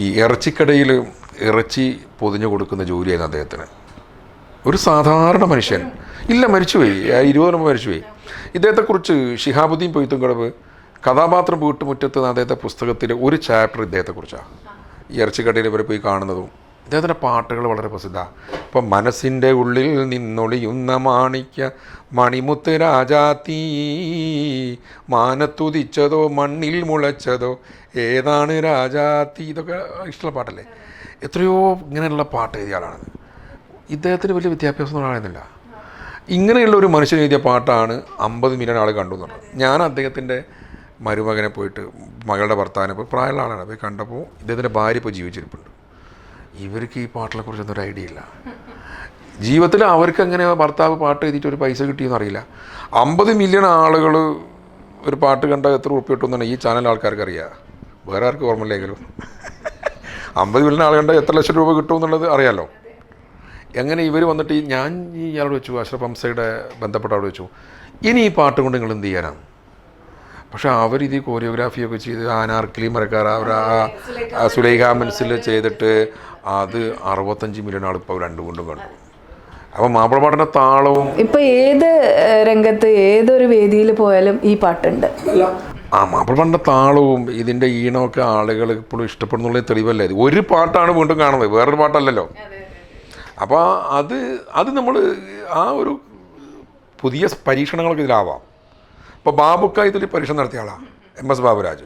ഈ ഇറച്ചിക്കടയിൽ ഇറച്ചി പൊതിഞ്ഞു കൊടുക്കുന്ന ജോലിയായിരുന്നു അദ്ദേഹത്തിന്. ഒരു സാധാരണ മനുഷ്യൻ ഇല്ല, മരിച്ചുപോയി, 20 മരിച്ചുപോയി. ഇദ്ദേഹത്തെക്കുറിച്ച് ഷിഹാബുദ്ദീൻ പൊയ്ത്തുംകടവ് കഥാപാത്രം വീട്ടുമുറ്റത്ത് അദ്ദേഹത്തെ പുസ്തകത്തിൽ ഒരു ചാപ്റ്റർ ഇദ്ദേഹത്തെക്കുറിച്ചാണ്. ഈ ഇറച്ചിക്കടയിൽ ഇവരെ പോയി കാണുന്നതും ഇദ്ദേഹത്തിൻ്റെ പാട്ടുകൾ വളരെ പ്രസിദ്ധമാണ്. ഇപ്പം മനസ്സിൻ്റെ ഉള്ളിൽ നിന്നൊളിയുന്ന മാണിക്യ മണിമുത്ത് രാജാത്തീ മാനത്തുതിച്ചതോ മണ്ണിൽ മുളച്ചതോ ഏതാണ് രാജാത്തീ, ഇതൊക്കെ ഇഷ്ടമുള്ള പാട്ടല്ലേ. എത്രയോ ഇങ്ങനെയുള്ള പാട്ട് എഴുതിയ ആളാണ്. ഇദ്ദേഹത്തിന് വലിയ വിദ്യാഭ്യാസം ആയിരുന്നില്ല. ഇങ്ങനെയുള്ള ഒരു മനുഷ്യൻ എഴുതിയ പാട്ടാണ് 50 മില്യൺ ആൾ കണ്ടു എന്നുള്ളത്. ഞാൻ അദ്ദേഹത്തിൻ്റെ മരുമകനെ പോയിട്ട് മകളുടെ ഭർത്താവിനെ പോയി പ്രായമുള്ള ആളാണ് പോയി കണ്ടപ്പോൾ ഇദ്ദേഹത്തിൻ്റെ ഭാര്യ ഇപ്പോൾ ജീവിച്ചിരിപ്പുണ്ട്. ഇവർക്ക് ഈ പാട്ടിനെ കുറിച്ചൊന്നും ഒരു ഐഡിയ ഇല്ല. ജീവിതത്തിൽ അവർക്ക് എങ്ങനെ ഭർത്താവ് പാട്ട് എഴുതിയിട്ട് ഒരു പൈസ കിട്ടിയെന്ന് അറിയില്ല. 50 മില്യൺ ആളുകൾ ഒരു പാട്ട് കണ്ടാൽ എത്ര ഉറുപ്പ് കിട്ടുമെന്നാണ് ഈ ചാനൽ ആൾക്കാർക്ക് അറിയാം, വേറെ ആർക്കും ഓർമ്മയില്ലെങ്കിലും. 50 മില്യൺ ആൾ കണ്ടാൽ എത്ര ലക്ഷം രൂപ കിട്ടുമെന്നുള്ളത് അറിയാമല്ലോ. എങ്ങനെ ഇവർ വന്നിട്ട് ഞാൻ ഇയാളോട് വെച്ചു, അഷ്റഫ് ഹംസയുടെ ബന്ധപ്പെട്ട അവിടെ വെച്ചു, ഇനി ഈ പാട്ട് കൊണ്ട് നിങ്ങൾ എന്ത് ചെയ്യാനാണ്? പക്ഷെ അവരിത് കോറിയോഗ്രാഫിയൊക്കെ ചെയ്ത് അനാർക്കലി മരക്കാർ അവർ സുലൈഖ മനസ്സിൽ ചെയ്തിട്ട് അത് 65 മില്യൺ ആൾ ഇപ്പോൾ രണ്ടുകൊണ്ടും കണ്ടു. അപ്പം മാപ്പിളപ്പാട്ടിൻ്റെ താളവും ഇപ്പം ഏത് രംഗത്ത് ഏതൊരു വേദിയിൽ പോയാലും ഈ പാട്ടുണ്ട്. ആ മാപ്പിളപ്പാട്ടിൻ്റെ താളവും ഇതിൻ്റെ ഈണമൊക്കെ ആളുകൾ ഇപ്പോഴും ഇഷ്ടപ്പെടുന്നുള്ള തെളിവല്ലേ. ഒരു പാട്ടാണ് വീണ്ടും കാണുന്നത്, വേറൊരു പാട്ടല്ലല്ലോ. അപ്പോൾ അത് നമ്മൾ ആ ഒരു പുതിയ പരീക്ഷണങ്ങളൊക്കെ ഇതിലാവാം. ഇപ്പോൾ ബാബുക്ക ഇതിൽ പരീക്ഷണം നടത്തിയ ആളാണ് MS ബാബുരാജ്.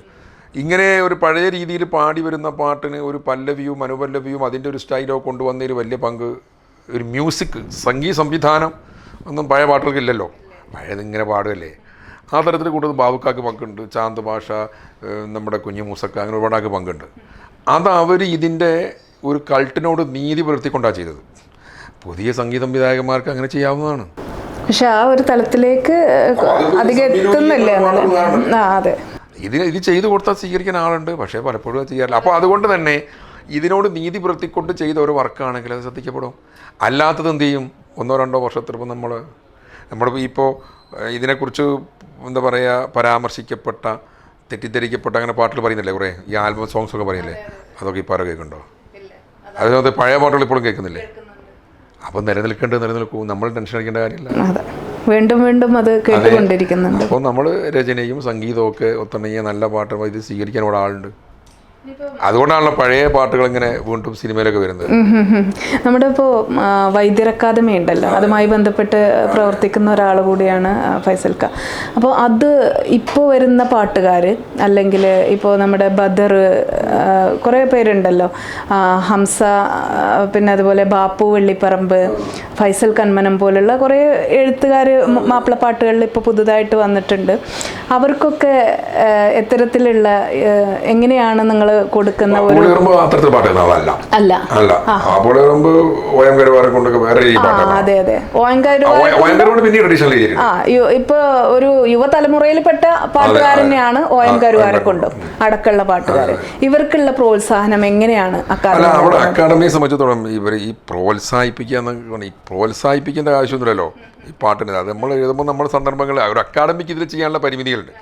ഇങ്ങനെ ഒരു പഴയ രീതിയിൽ പാടി വരുന്ന പാട്ടിന് ഒരു പല്ലവിയും അനുപല്ലവിയും അതിൻ്റെ ഒരു സ്റ്റൈലോ കൊണ്ടുവന്നതിൽ വലിയ പങ്ക് ഒരു മ്യൂസിക് സംഗീത സംവിധാനം ഒന്നും പഴയ പാട്ടുകൾക്ക് ഇല്ലല്ലോ. പഴയതിങ്ങനെ പാടുകയല്ലേ. ആ തരത്തിൽ കൂടുതൽ ബാബുക്കാക്ക് പങ്കുണ്ട്, ചാന്ത് ഭാഷ, നമ്മുടെ കുഞ്ഞു മൂസക്ക, അങ്ങനെ ഒരുപാടാക്ക് പങ്കുണ്ട്. അത് അവർ ഇതിൻ്റെ ഒരു കൾട്ടിനോട് നീതി പുലർത്തിക്കൊണ്ടാണ് ചെയ്തത്. പുതിയ സംഗീത സംവിധായകന്മാർക്ക് അങ്ങനെ ചെയ്യാവുന്നതാണ്. പക്ഷെ ആ ഒരു തലത്തിലേക്ക് അധികം എത്തുന്നില്ല. അതെ, ഇത് ചെയ്തു കൊടുത്താൽ സ്വീകരിക്കാൻ ആളുണ്ട്, പക്ഷേ പലപ്പോഴും ചെയ്യാറില്ല. അപ്പോൾ അതുകൊണ്ട് തന്നെ ഇതിനോട് നീതി പുലർത്തിക്കൊണ്ട് ചെയ്ത ഒരു വർക്കാണെങ്കിൽ അത് ശ്രദ്ധിക്കപ്പെടും. അല്ലാത്തത് എന്ത് ചെയ്യും? 1-2 വർഷത്തിപ്പോൾ നമ്മുടെ ഇപ്പോൾ ഇതിനെക്കുറിച്ച് എന്താ പറയുക പരാമർശിക്കപ്പെട്ട തെറ്റിദ്ധരിക്കപ്പെട്ട അങ്ങനെ പാട്ടുകൾ പറയുന്നില്ലേ, കുറേ ഈ ആൽബം സോങ്സൊക്കെ പറയില്ലേ, അതൊക്കെ ഇപ്പോൾ ആരോ കേൾക്കുന്നുണ്ടോ? അതിനകത്ത് പഴയ പാട്ടുകൾ ഇപ്പോഴും കേൾക്കുന്നില്ലേ? അപ്പോൾ നിലനിൽക്കും, നമ്മൾ ടെൻഷൻ അടിക്കേണ്ട കാര്യമില്ല. വീണ്ടും വീണ്ടും അത് കേട്ടുകൊണ്ടിരിക്കുന്നുണ്ട്. അപ്പോൾ നമ്മൾ രചനയും സംഗീതവും ഒക്കെ ഒത്തിണങ്ങിയ നല്ല പാട്ട് ഇത് സ്വീകരിക്കാൻ ഇവിടെ ആളുണ്ട്. അതുകൊണ്ടാണല്ലോ പഴയ പാട്ടുകൾ ഇങ്ങനെ വീണ്ടും സിനിമയിലൊക്കെ വരുന്നത്. നമ്മുടെ ഇപ്പോൾ വൈദ്യർ അക്കാദമി ഉണ്ടല്ലോ, അതുമായി ബന്ധപ്പെട്ട് പ്രവർത്തിക്കുന്ന ഒരാൾ കൂടിയാണ് ഫൈസൽക്ക. അപ്പോൾ അത് ഇപ്പോൾ വരുന്ന പാട്ടുകാർ അല്ലെങ്കിൽ ഇപ്പോൾ നമ്മുടെ ബദർ, കുറേ പേരുണ്ടല്ലോ, ഹംസ, പിന്നെ അതുപോലെ ബാപ്പു വെള്ളിപ്പറമ്പ്, ഫൈസൽ കന്മനം പോലുള്ള കുറേ എഴുത്തുകാർ മാപ്പിളപ്പാട്ടുകളിൽ ഇപ്പോൾ പുതുതായിട്ട് വന്നിട്ടുണ്ട്. അവർക്കൊക്കെ എത്തരത്തിലുള്ള എങ്ങനെയാണ് നിങ്ങൾ കൊടുക്കുന്ന ഒരു അല്ല? അതെ അതെ, ഇപ്പൊ ഒരു യുവതലമുറയിൽപ്പെട്ട പാട്ടുകാരനെയാണ് OM കരുവാരെ കൊണ്ടും അടക്കമുള്ള പാട്ടുകാർ. ഇവർക്കുള്ള പ്രോത്സാഹനം എങ്ങനെയാണ് അക്കാദമിയെ സംബന്ധിച്ചിടത്തോളം? ഇവർ ഈ പ്രോത്സാഹിപ്പിക്കേണ്ട ആവശ്യമൊന്നുമില്ലല്ലോ ഈ പാട്ടിന്. അത് നമ്മൾ എഴുതുമ്പോൾ നമ്മുടെ സന്ദർഭങ്ങളിൽ ഒരു അക്കാദമിക്ക് ഇതിൽ ചെയ്യാനുള്ള പരിമിതികളുണ്ട്.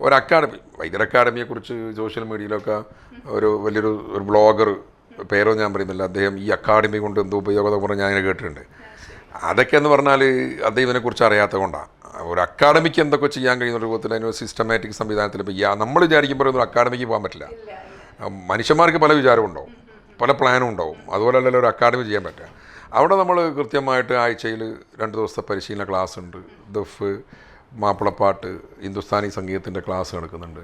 ഒരു അക്കാദമി, വൈദ്യർ അക്കാദമിയെക്കുറിച്ച് സോഷ്യൽ മീഡിയയിലൊക്കെ ഒരു വലിയൊരു ബ്ലോഗർ, പേരോ ഞാൻ പറയുന്നില്ല, അദ്ദേഹം ഈ അക്കാദമി കൊണ്ട് എന്തോ ഉപയോഗം പറഞ്ഞ് ഞാൻ കേട്ടിട്ടുണ്ട്. അതൊക്കെ എന്ന് പറഞ്ഞാൽ അദ്ദേഹം ഇതിനെക്കുറിച്ച് അറിയാത്തത് കൊണ്ടാണ്. ഒരു അക്കാദമിക്ക് എന്തൊക്കെ ചെയ്യാൻ കഴിയുന്ന രൂപത്തിൽ അതിനൊരു സിസ്റ്റമാറ്റിക് സംവിധാനത്തിൽ ഇപ്പോൾ നമ്മൾ വിചാരിക്കുമ്പോൾ ഒരു അക്കാദമിക്ക് പോകാൻ പറ്റില്ല. മനുഷ്യന്മാർക്ക് പല വിചാരവും ഉണ്ടാവും, പല പ്ലാനും ഉണ്ടാവും. അതുപോലെ അല്ലല്ലോ ഒരു അക്കാദമി ചെയ്യാൻ പറ്റുക. അവിടെ നമ്മൾ കൃത്യമായിട്ട് ആഴ്ചയിൽ 2 ദിവസത്തെ പരിശീലന ക്ലാസ് ഉണ്ട്. ദഫ്, മാപ്പിളപ്പാട്ട്, ഹിന്ദുസ്ഥാനി സംഗീതത്തിൻ്റെ ക്ലാസ് നടക്കുന്നുണ്ട്,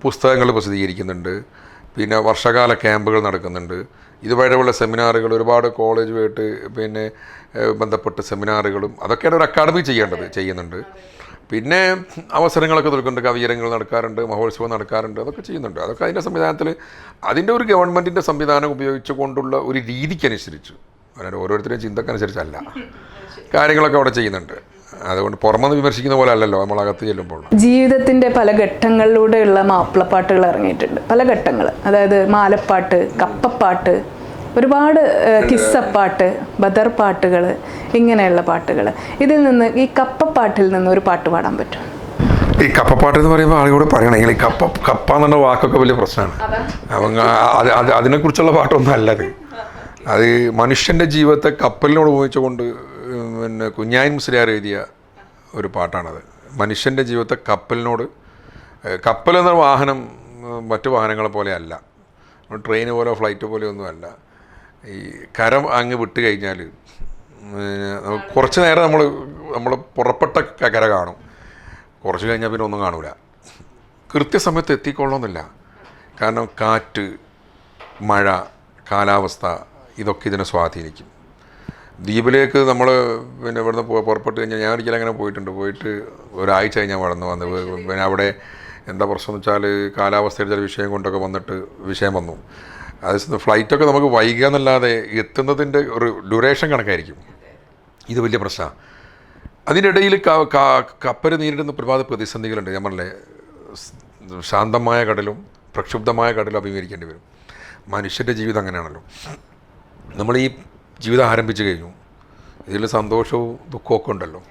പുസ്തകങ്ങൾ പ്രസിദ്ധീകരിക്കുന്നുണ്ട്, പിന്നെ വർഷകാല ക്യാമ്പുകൾ നടക്കുന്നുണ്ട്. ഇതുവരെയുള്ള സെമിനാറുകൾ ഒരുപാട് കോളേജുമായിട്ട് പിന്നെ ബന്ധപ്പെട്ട് സെമിനാറുകളും അതൊക്കെയാണ് ഒരു അക്കാഡമി ചെയ്യുന്നുണ്ട്. പിന്നെ അവസരങ്ങളൊക്കെ നൽകുന്നുണ്ട്, കവിയരങ്ങൾ നടക്കാറുണ്ട്, മഹോത്സവം നടക്കാറുണ്ട്, അതൊക്കെ ചെയ്യുന്നുണ്ട്. അതൊക്കെ അതിൻ്റെ സംവിധാനത്തിൽ അതിൻ്റെ ഒരു ഗവൺമെൻറ്റിൻ്റെ സംവിധാനം ഉപയോഗിച്ചുകൊണ്ടുള്ള ഒരു രീതിക്കനുസരിച്ച്, അതായത് ഓരോരുത്തരുടെയും ചിന്തക്കനുസരിച്ചല്ല കാര്യങ്ങളൊക്കെ അവിടെ ചെയ്യുന്നുണ്ട്. അതുകൊണ്ട് പുറമെന്ന് വിമർശിക്കുന്ന പോലെ അല്ലല്ലോ നമ്മളകത്ത് ചെല്ലുമ്പോൾ. ജീവിതത്തിൻ്റെ പല ഘട്ടങ്ങളിലൂടെയുള്ള മാപ്പിളപ്പാട്ടുകൾ ഇറങ്ങിയിട്ടുണ്ട്, പല ഘട്ടങ്ങൾ. അതായത് മാലപ്പാട്ട്, കപ്പപ്പാട്ട്, ഒരുപാട് കിസ്സപ്പാട്ട്, ബദർ പാട്ടുകൾ, ഇങ്ങനെയുള്ള പാട്ടുകൾ. ഇതിൽ നിന്ന് ഈ കപ്പപ്പാട്ടിൽ നിന്ന് ഒരു പാട്ട് പാടാൻ പറ്റും? ഈ കപ്പപ്പാട്ട് എന്ന് പറയുമ്പോൾ ആളുകളോട് പറയണമെങ്കിൽ കപ്പ എന്നുള്ള വാക്കൊക്കെ വലിയ പ്രശ്നമാണ്. അതിനെക്കുറിച്ചുള്ള പാട്ടൊന്നും അല്ലത്. അത് മനുഷ്യൻ്റെ ജീവിതത്തെ കപ്പലിനോട് ഉപയോഗിച്ചുകൊണ്ട് പിന്നെ കുഞ്ഞായൻ മുസ്ലിയാർ എഴുതിയ ഒരു പാട്ടാണത്. മനുഷ്യൻ്റെ ജീവിതത്തെ കപ്പൽ എന്ന വാഹനം മറ്റു വാഹനങ്ങളെ പോലെ അല്ല, ട്രെയിൻ പോലെ ഫ്ലൈറ്റ് പോലെ ഒന്നുമല്ല. ഈ കരം അങ്ങ് വിട്ട് കഴിഞ്ഞാൽ കുറച്ച് നേരം നമ്മൾ പുറപ്പെട്ട കര കാണും, കുറച്ച് കഴിഞ്ഞാൽ പിന്നെ ഒന്നും കാണൂല. കൃത്യസമയത്ത് എത്തിക്കൊള്ളണമെന്നില്ല. കാരണം കാറ്റ്, മഴ, കാലാവസ്ഥ ഇതൊക്കെ ഇതിനെ സ്വാധീനിക്കും. ദ്വീപിലേക്ക് നമ്മൾ പിന്നെ ഇവിടുന്ന് പുറപ്പെട്ട് കഴിഞ്ഞാൽ ഞാൻ ഒരിക്കലും അങ്ങനെ പോയിട്ട് ഒരാഴ്ച കഴിഞ്ഞാൽ വന്ന് പിന്നെ അവിടെ എന്താ പ്രശ്നം എന്ന് വെച്ചാൽ കാലാവസ്ഥയുടെ ചില വിഷയം കൊണ്ടൊക്കെ വിഷയം വന്നു. അത് ഫ്ലൈറ്റൊക്കെ നമുക്ക് വൈകുക എന്നല്ലാതെ എത്തുന്നതിൻ്റെ ഒരു ഡ്യൂറേഷൻ കണക്കായിരിക്കും. ഇത് വലിയ പ്രശ്നമാണ്. അതിൻ്റെ ഇടയിൽ കപ്പൽ നേരിടുന്ന ഒരുപാട് പ്രതിസന്ധികളുണ്ട്. ഞാൻ പറഞ്ഞില്ലേ, ശാന്തമായ കടലും പ്രക്ഷുബ്ധമായ കടലും അഭിമുഖീകരിക്കേണ്ടി വരും. മനുഷ്യൻ്റെ ജീവിതം അങ്ങനെയാണല്ലോ. നമ്മൾ ഈ ജീവിതം ആരംഭിച്ചു കഴിഞ്ഞു, ഇതിൽ സന്തോഷവും ദുഃഖമൊക്കെ ഉണ്ടല്ലോ,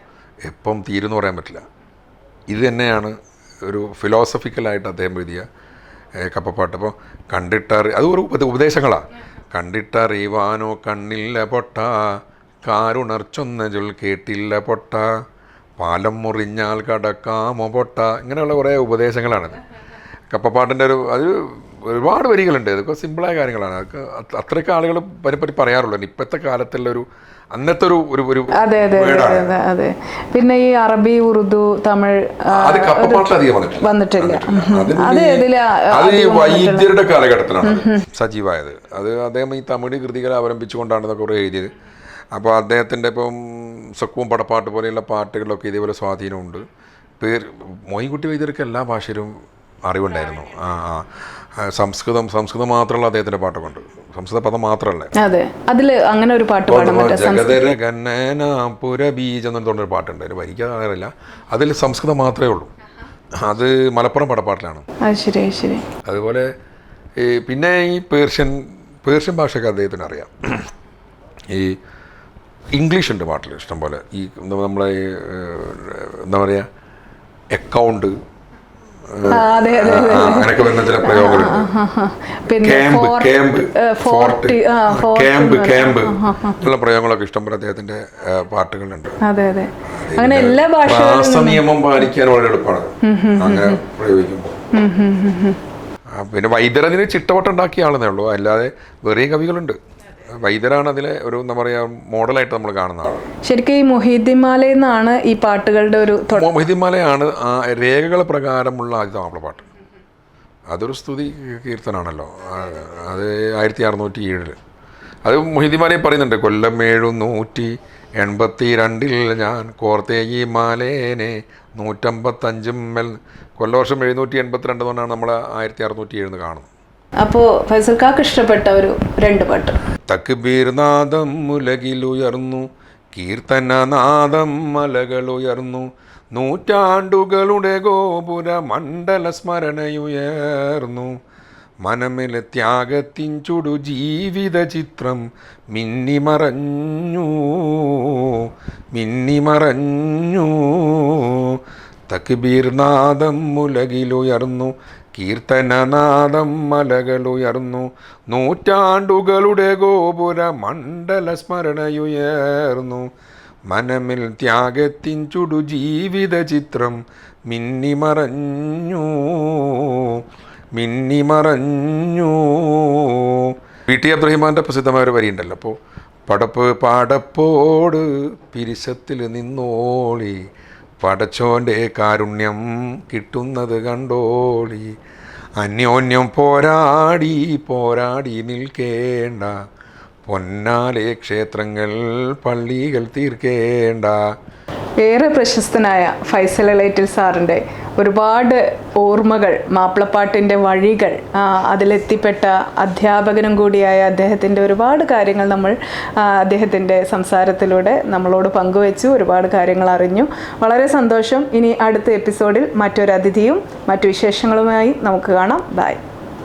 എപ്പം തീരുമെന്ന് പറയാൻ പറ്റില്ല. ഇത് തന്നെയാണ് ഒരു ഫിലോസഫിക്കലായിട്ട് അദ്ദേഹം എഴുതിയ കപ്പപ്പാട്ട്. അപ്പോൾ അത് ഒരു ഉപദേശങ്ങളാണ്. കണ്ടിട്ടറിവാനോ കണ്ണില്ല പൊട്ട, കാരുണർച്ചൊന്ന ചൊൽ കേട്ടില്ല പൊട്ട, പാലം മുറിഞ്ഞാൽ കടക്കാമോ പൊട്ട, ഇങ്ങനെയുള്ള കുറേ ഉപദേശങ്ങളാണിത്. കപ്പപ്പാട്ടിൻ്റെ അത് ഒരുപാട് വരികളുണ്ട്. ഇതൊക്കെ സിമ്പിളായ കാര്യങ്ങളാണ്. അതൊക്കെ അത്രയൊക്കെ ആളുകൾ അതിനെപ്പറ്റി പറയാറുള്ളൂ. ഇപ്പോഴത്തെ കാലത്തുള്ള അന്നത്തെ ഒരു അതെ. പിന്നെ ഈ അറബി, ഉറുദു, തമിഴ് അത് കപ്പപ്പാട്ടിൽ അധികം വന്നിട്ടില്ല. അത് ഈ വൈദ്യരുടെ കാലഘട്ടത്തിലാണ് സജീവമായത്. അത് അദ്ദേഹം ഈ തമിഴ് കൃതികളെ അവലംബിച്ചുകൊണ്ടാണ് ഇതൊക്കെ കുറേ എഴുതിയത്. അപ്പോൾ അദ്ദേഹത്തിൻ്റെ ഇപ്പം സക്കുവും പടപ്പാട്ട് പോലെയുള്ള പാട്ടുകളിലൊക്കെ ഇതേപോലെ സ്വാധീനമുണ്ട്. മോയിൻകുട്ടി വൈദ്യർക്ക് എല്ലാ ഭാഷയിലും അറിവുണ്ടായിരുന്നു. സംസ്കൃതം മാത്രമുള്ള അദ്ദേഹത്തിൻ്റെ പാട്ടൊക്കെ ഉണ്ട്. സംസ്കൃത പദം മാത്രമല്ല. അതെ, അതിൽ അങ്ങനെ ഒരു പാട്ട് ജഗതര ഗന്നന പുരബീജ് എന്ന് പറഞ്ഞൊരു പാട്ടുണ്ട്. അതിന് വരിക്കാറില്ല. അതിൽ സംസ്കൃതം മാത്രമേ ഉള്ളൂ. അത് മലപ്പുറം പടപ്പാട്ടിലാണ്. ശരി. അതുപോലെ പിന്നെ ഈ പേർഷ്യൻ ഭാഷയൊക്കെ അദ്ദേഹത്തിന് അറിയാം. ഈ ഇംഗ്ലീഷ് ഉണ്ട് പാട്ടിൽ ഇഷ്ടംപോലെ. ഈ നമ്മളെ എന്താ പറയുക, അക്കൗണ്ട് അങ്ങനെയൊക്കെ വരുന്ന ചില പ്രയോഗങ്ങളുണ്ട്. ക്യാമ്പ് ഉള്ള പ്രയോഗങ്ങളൊക്കെ ഇഷ്ടംപോലെ അദ്ദേഹത്തിന്റെ പാട്ടുകളുണ്ട്. നിയമം പാലിക്കാൻ വളരെ എളുപ്പമാണ് അങ്ങനെ പ്രയോഗിക്കുമ്പോൾ. പിന്നെ വൈദ്യർ അതിന് ചിട്ടവട്ടം ഉണ്ടാക്കിയ ആളെന്നേ ഉള്ളൂ. അല്ലാതെ വേറെ കവികളുണ്ട്. വൈദ്യരാണ് അതിലെ ഒരു എന്താ പറയുക മോഡലായിട്ട് നമ്മൾ കാണുന്ന ആൾ. ശരിക്കും ഈ മൊഹീദ്ദീൻ മാലയിൽ നിന്നാണ് ഈ പാട്ടുകളുടെ ഒരു മൊഹീദ്ദീൻ മാലയാണ് ആ രേഖകൾ പ്രകാരമുള്ള ആദ്യത്തെ മാപ്പിളപ്പാട്ട്. അതൊരു സ്തുതി കീർത്തനാണല്ലോ. അത് 1607 അത് മൊഹീദ്ദീൻ മാലയിൽ പറയുന്നുണ്ട്. കൊല്ലം 782 ഞാൻ കോർത്തേ ഈ മാലേനെ 155 കൊല്ലവർഷം 782 കൊണ്ടാണ് നമ്മൾ 1607 കാണുന്നത്. അപ്പോൾ ഫൈസൽ കാക്ക് ഇഷ്ടപ്പെട്ട ഒരു 2 പാട്ട്. തക്ബീർ നാദം ഉലകിലുയർന്നു, കീർത്തനനാദം മലകളുയർന്നു, നൂറ്റാണ്ടുകളുടെ ഗോപുര മണ്ഡല സ്മരണയുയർന്നു, മനമിലെ ത്യാഗത്തിൻ ചുടു ജീവിത ചിത്രം മിന്നിമറഞ്ഞു. തക്ബീർ നാദം ഉലകിലുയർന്നു, കീർത്തനനാദം മലകളുയർന്നു, നൂറ്റാണ്ടുകളുടെ ഗോപുര മണ്ഡല സ്മരണയുയർന്നു, മനമിൽ ത്യാഗത്തിൻ ചുടു ജീവിത ചിത്രം മിന്നിമറഞ്ഞു. പി ടി അബ്ദുറഹിമാൻ്റെ പ്രസിദ്ധമായ ഒരു വരിയുണ്ടല്ലോ. അപ്പോൾ പടപ്പോട് പിരിശത്തിൽ നിന്നോളി, പടച്ചോൻ്റെ കാരുണ്യം കിട്ടുന്നത് കണ്ടോളി. അന്യോന്യം പോരാടി നിൽക്കേണ്ട, പൊന്നാലെ ക്ഷേത്രങ്ങൾ പള്ളികൾ തീർക്കേണ്ട. ഏറെ പ്രശസ്തനായ ഫൈസൽ ഇളയറ്റിൽ സാറിൻ്റെ ഒരുപാട് ഓർമ്മകൾ, മാപ്പിളപ്പാട്ടിൻ്റെ വഴികൾ, അതിലെത്തിപ്പെട്ട അധ്യാപകനും കൂടിയായ അദ്ദേഹത്തിൻ്റെ ഒരുപാട് കാര്യങ്ങൾ നമ്മൾ അദ്ദേഹത്തിൻ്റെ സംസാരത്തിലൂടെ നമ്മളോട് പങ്കുവെച്ചു. ഒരുപാട് കാര്യങ്ങൾ അറിഞ്ഞു. വളരെ സന്തോഷം. ഇനി അടുത്ത എപ്പിസോഡിൽ മറ്റൊരു അതിഥിയും മറ്റു വിശേഷങ്ങളുമായി നമുക്ക് കാണാം. ബൈ.